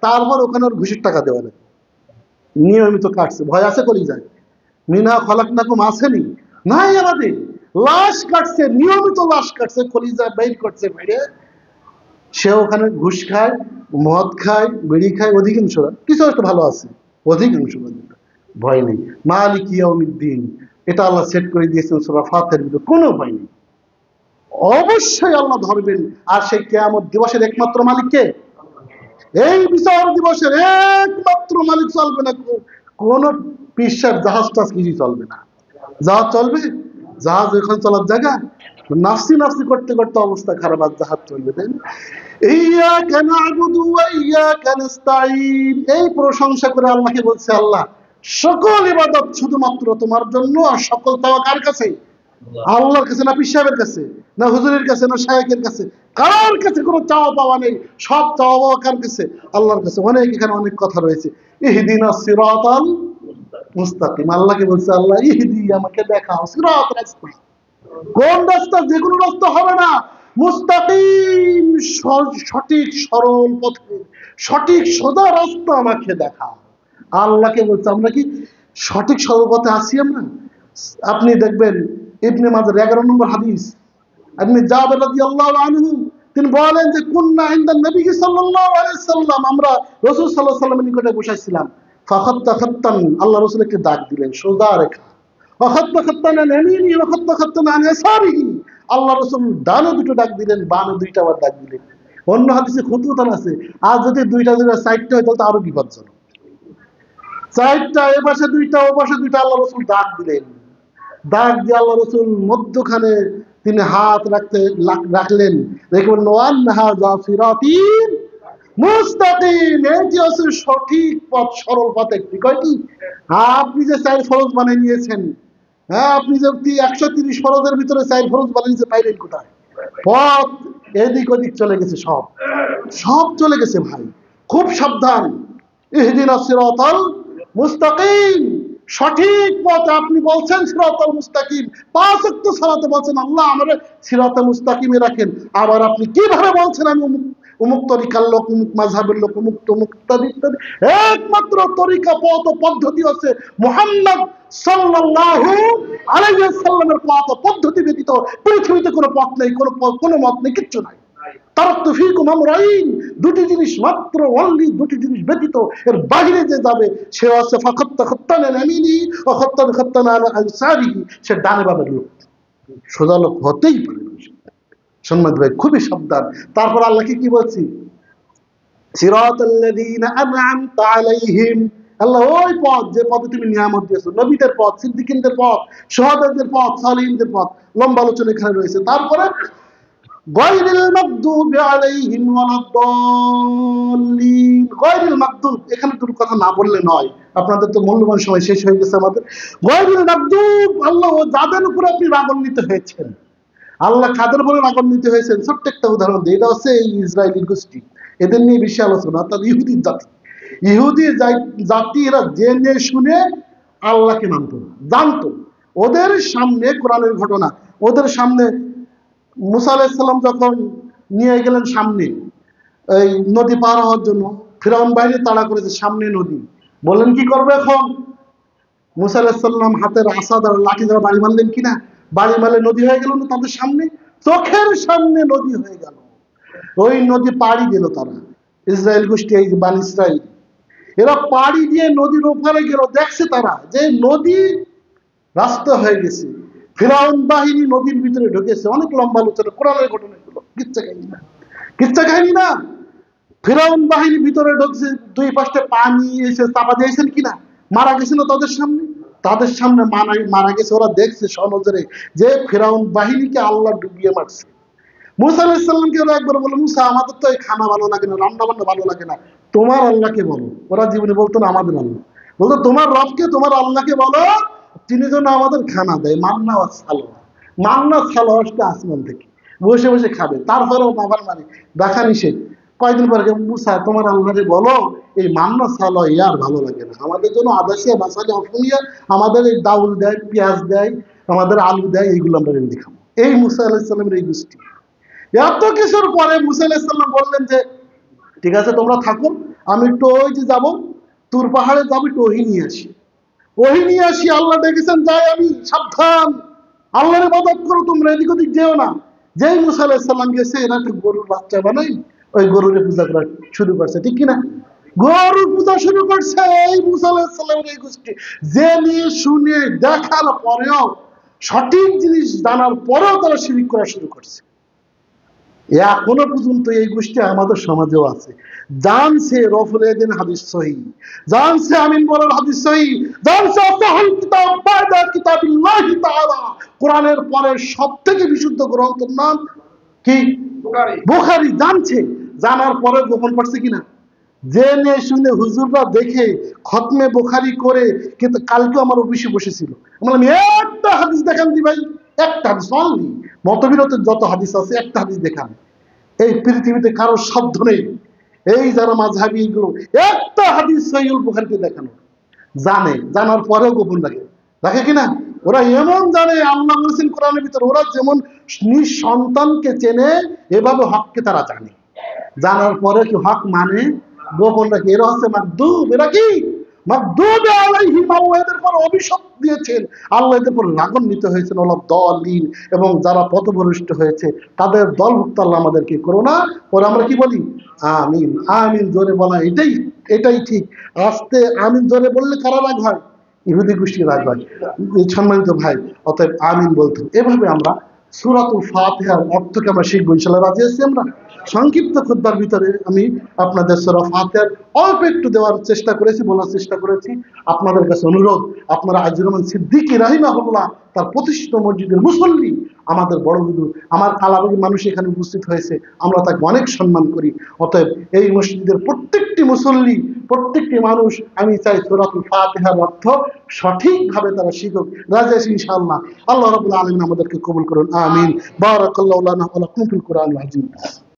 তারপর ওখানে ওর ঘুষের টাকা দেওয়া লাগে, নিয়মিত কাটছে, ভয় আছে করি যায়। মিনা খালাকনাকুম আসেনি নাই, আমাদের লাশ কাটছে, নিয়মিত লাশ কাটছে, কলিজা বের করছে বাইরে। সে ওখানে ঘুষ খায়, মদ খায়, বিড়ি খায়, অধিকাংশ, কিছু একটা ভালো আছে, অধিকাংশ ভয় নেই। মালিক ইয়াউমিদ্দিন, এটা আল্লাহ সেট করে দিয়েছেন সূরা ফাতিহার ভিতরে, কোনো ভয় নেই। অবশ্যই আল্লাহ ধরবেন। আর সেই কিয়ামত দিবসের একমাত্র মালিক কে? এই বিচার দিবসের একমাত্র মালিক চলবে না, কোন পিসার জাহাজ টাজ কিছুই চলবে না। জাহাজ চলবে? জাহাজ ওখানে চলার জায়গা নাফসি নাফসি করতে করতে অবস্থা খারাপ, আর জাহাজ চলবে, তাই না? ইয়াকা না'বুদু ওয়া ইয়াকা নাস্তাঈন, এই প্রশংসা করে আল্লাহকে বলছে, আল্লাহ সকল ইবাদত শুধুমাত্র তোমার জন্য, আর সকল চাওয়া কার কাছে? আল্লাহর কাছে, না পীর সাহেবের কাছে, না হুজুরের কাছে, না শায়েখের কাছে, কারোর কাছে কোনো চাওয়া পাওয়া নেই, সব চাওয়া পাওয়া কার কাছে? আল্লাহর কাছে। অনেক এখানে অনেক কথা রয়েছে। ইহদিনাস সিরাতাল মুস্তাকিম, আল্লাহকে বলছে, আল্লাহ ইহদি, আমাকে দেখাও সিরাত, রাস্তা। কোন রাস্তা? যে কোনো রাস্তা হবে না, মুস্তাকিম, সঠিক সরল পথে, সঠিক সোজা রাস্তা আমাকে দেখাও। আল্লাহকে বলছে, আমরা কি সঠিক সরল পথে আছি আমরা? আপনি দেখবেন ইবনে মাজার 11 নম্বর হাদিস, আপনি জাবের রাদিয়াল্লাহু আনহু তিনি বলেন যে কুন্না ইনদা নবী সাল্লাল্লাহু আলাইহি সাল্লাম, আমরা রাসূল সাল্লাল্লাহু আলাইহি সাল্লামের নিকটে বসেছিলাম। ফাখাত্তা খাত্তান, আল্লাহ রাসূল একটি দাগ দিলেন, সোজা রেখা। ওয়াখাত্তা খাত্তান আন ইয়ামিনি ওয়াখাত্তা খাত্তান আন ইয়াসারিহি, আল্লাহ রাসূল ডানে দুটো দাগ দিলেন, বামে দুইটা আবার দাগ দিলেন। অন্য হাদিসে খুতুতান আছে, আর যদি দুইটা দুইটা সাইডটা হয় তাহলে তো আরো বিপজ্জনক। চারটা, এ পাশে দুইটা, ও পাশে দুইটা, আল্লাহ রাসূল দাগ দিলেন। দাগ দিয়ে আল্লাহ রাসূল মধ্যখানে তিনি হাত রাখলেন, রেখে বললেন ওয়ান্না হাযা সিরাতিন মুস্তাকিম, এটি হচ্ছে সঠিক পথ, সরল পথ। একটি কয়টি? আপনি যে 4 ফরজ বানিয়ে নিয়েছেন, হ্যাঁ, আপনি যে 130 ফরজের ভিতরে 4 ফরজ বানিয়ে নিয়েছে, পাইলেন কোথায়? পথ এদিক ওদিক চলে গেছে, সব সব চলে গেছে ভাই, খুব সাবধান। ইহদিনাস সিরাতাল মুস্তাকিম, সঠিক পথ। আপনি বলছেন সিরাতাল মুস্তাকিম, 5 ওয়াক্ত সালাতে বলছেন আল্লাহ আমারে সিরাতে মুস্তাকিমে রাখেন, আবার আপনি কিভাবে বলছেন আমি অমুক তরিকার লোক, অমুক মাযহাবের লোক, অমুক তমুক ইত্যাদি ইত্যাদি। একমাত্র তরিকা, পথ ও পদ্ধতি হচ্ছে মুহাম্মদ সাল্লাল্লাহু আলাইহি ওয়াসাল্লামের পথ ও পদ্ধতি ব্যতীত পৃথিবীতে কোনো পথ নেই, কোনো মত নেই, কিচ্ছু নাই। তারাকতু ফীকুম আমরাইন, দুটি জিনিস মাত্র, অনলি দুটি জিনিস ব্যতীত এর বাইরে যে যাবে সে হচ্ছে ফাখাত্তা খাত্তানা ইয়ামিনি ওয়া খাত্তান খাত্তানা আলা ইয়াসারিহি, সে ডানে বামের লোক, সোজা লোক হতেই পারে না। সম্মানিত ভাই, খুবই সাবধান। তারপর আল্লাহকে কি বলছি? সিরাতাল্লাযীনা আন'আমতা আলাইহিম, আল্লাহ ওই পথ, যে পথে তুমি নিয়ামত দিয়েছো, নবীদের পথ, সিদ্দিকীনদের পথ, শুহাদাদের পথ, সালিহিনদের পথ, লম্বা আলোচনা এখানে রয়েছে। তারপরে গায়রিল মাগদুবি আলাইহিম ওয়ালাদ-দাল্লিন, গায়রিল মাগদুব, এখানে দুটো কথা না বললে নয়, আপনাদের তো মূল্যবান সময় শেষ হয়ে গেছে আমাদের। গায়রিল মাগদুব, আল্লাহ যাদের উপর আপনি রাগান্বিত হয়েছেন, আল্লাহ কাদের উপরে রাগান্বিত হয়েছেন, ছোট্ট একটা উদাহরণ দিই। এটা হচ্ছে এই ইসরায়েলি গোষ্ঠী, এদের নিয়ে বেশি আলোচনা, অর্থাৎ ইহুদি জাতি। ইহুদি জাতি এরা জেনে শুনে আল্লাহকে মানত না, জানতো। ওদের সামনে কোরআনের ঘটনা, ওদের সামনে মুসা আলাইহিস সালাম যখন নিয়ে গেলেন সামনে এই নদী পার হওয়ার জন্য, ফিরআউন বাহিনী তাড়া করেছে, সামনে নদী, বললেন কি করবে এখন? মুসা আলাইহিস সালাম হাতের আসা দ্বারা, লাঠি দ্বারা বাড়ি মারলেন কিনা? বাড়ি মারলে নদী হয়ে গেল না তাদের সামনে, চোখের সামনে নদী হয়ে গেল। ওই নদী পাড়ি দিল তারা, ইসরায়েল গোষ্ঠী, এই বানি ইসরায়েল, এরা পাড়ি দিয়ে নদীর ওপারে গেল, দেখছে তারা যে নদী রাস্তা হয়ে গেছে, ফিরআউন বাহিনী নদীর ভিতরে ঢুকেছে। অনেক লম্বা আলোচনা, কোরআনের ঘটনাগুলো, কিচ্ছা কাহিনী না, কিচ্ছা কাহিনী না। ফিরআউন বাহিনী ভিতরে ঢুকছে, 2 পাশে পানি এসে চাপা দিয়েছেন কিনা, মারা গেছে না তাদের সামনে, তাদের সামনে মারা গেছে। ওরা দেখছে সনজরে যে ফিরআউন বাহিনীকে আল্লাহ ডুবিয়ে মারছে। মুসা আলাইহিস সালামকে ওরা একবার বলল, মুসা আমাদের তো এই খানা ভালো লাগে না, রান্না বান্না ভালো লাগে না, তোমার আল্লাহকে বলো। ওরা জীবনে বলতো না আমাদের আল্লাহ, বলতো তোমার রবকে, তোমার আল্লাহকে বলো, তিনি যেন আমাদের খানা দেয়, মান্না ওয়া সালওয়া। মান্না সালওয়া আসলে আসমান থেকে, বসে বসে খাবে। তারপরেও বাবার মানে দেখা নিষেধ। কয়েকদিন পরে মুসা তোমার আল্লাহকে বলো এই মান্না সালওয়া আর ভালো লাগে না, আমাদের জন্য আদাসিয়া বাসালে অসমীয়া, আমাদের এই ডাউল দেয়, পেঁয়াজ দেয়, আমাদের আলু দেয়, এইগুলো আমরা রেন্দি খাবো। এই মুসা আলাইহিস সালামের এই গোষ্ঠী। এত কিছুর পরে মুসা আলাইহিস সালাম বললেন যে ঠিক আছে তোমরা থাকো, আমি একটু ওই যে যাবো তুর পাহাড়ে যাবো, একটু ওহী নিয়ে আসি। ওহী নিয়ে আসি, আল্লাহ ডেকেছেন, যাই আমি, সাবধান, আল্লাহর ইবাদত করো, তোমরা এদিক ওদিক যেও না। যেই মুসা আলাইহিস সালাম গেছে, এরা একটা গরুর বাচ্চা বানাই ওই গরুর পূজা করা শুরু করছে, ঠিক কিনা? গরুর পূজা শুরু করছে এই মুসা আলাইহিস সালামের এই গোষ্ঠী। জেনে শুনে দেখার পরেও, সঠিক জিনিস জানার পরেও তারা শিরক করা শুরু করছে। এখনো পর্যন্ত এই গোষ্ঠী আমাদের সমাজেও আছে। জানছে রফুল এদিন হাদিস সহি, জানছে আমিন বলার হাদিস সহি, জানছে আসাহুল কিতাব বা'দা কিতাবিল্লাহি তাআলা, কোরআনের পরে সবথেকে বিশুদ্ধ গ্রন্থের নাম কি? বুখারী। জানছে, জানার পরে গোপন করছে কিনা? জেনে শুনে হুজুররা দেখে খতমে বুখারী করে, কিন্তু কালকে আমার অফিসে বসেছিল, আমি একটা হাদিস দেখান দি ভাই, একটা হাদিস অনলি, মতবিরোধের যত হাদিস আছে একটা হাদিস দেখান। এই পৃথিবীতে কারো সাধ্য নেই এই যারা মাযহাবী এগুলো একটা হাদিস সহিহুল বুখারীতে দেখানো। জানে, জানার পরেও গোপন রাখে, রাখে কিনা? ওরা এমন জানে, আল্লাহ বলেছেন কোরআনের ভিতরে, ওরা যেমন নিজ সন্তানকে চেনে এভাবে হককে তারা জানে, জানার পরে কি হক মানে? গোপন রাখে। এরা হচ্ছে মাকদুব। এরা কি? মাকদুব আলাইহিম, আল্লাহ এদের পর অভিশাপ দিয়েছেন, আল্লাহ এদের পর রাগান্বিত হয়েছেন, ওলা দলিন, এবং যারা পথভ্রষ্ট হয়েছে তাদের দলভুক্ত আল্লাহ আমাদেরকে করো না। পরে আমরা কি বলি? আমিন। আমিন জোরে বলা এটাই, এটাই ঠিক। আস্তে আমিন জোরে বললে কারা রাগ হয়? ইহুদি গোষ্ঠী রাগ হয়। সম্মানিত ভাই, অতএব আমিন বলতে এভাবে আমরা সূরাতুল ফাতিহার অর্থকে আমরা শিখবো ইনশাআল্লাহ। রাজি আছি আমরা? সংক্ষিপ্ত খুতবার ভিতরে আমি আপনাদের সূরা ফাতিহার অল্প একটু দেওয়ার চেষ্টা করেছি, বলার চেষ্টা করেছি। আপনাদের কাছে অনুরোধ, আপনারা আজিজুর রহমান সিদ্দিকী রাহিমাহুল্লাহ তার প্রতিষ্ঠিত মসজিদের মুসল্লি, আমাদের বড় হুজুর, আমার কালাবাগী মানুষ এখানে উপস্থিত হয়েছে, আমরা তাকে অনেক সম্মান করি। অতএব এই মসজিদের প্রত্যেকটি মুসল্লি, প্রত্যেকটি মানুষ, আমি চাই সূরাতুল ফাতিহার অর্থ সঠিকভাবে তারা শিখুক। রাজি আছি ইনশাআল্লাহ। আল্লাহ রাব্বুল আলামিন আমাদেরকে কবুল করুন, আমিন। বারাকাল্লাহু লানা ওয়া লাকুম ফিল কুরআনিল আযীম।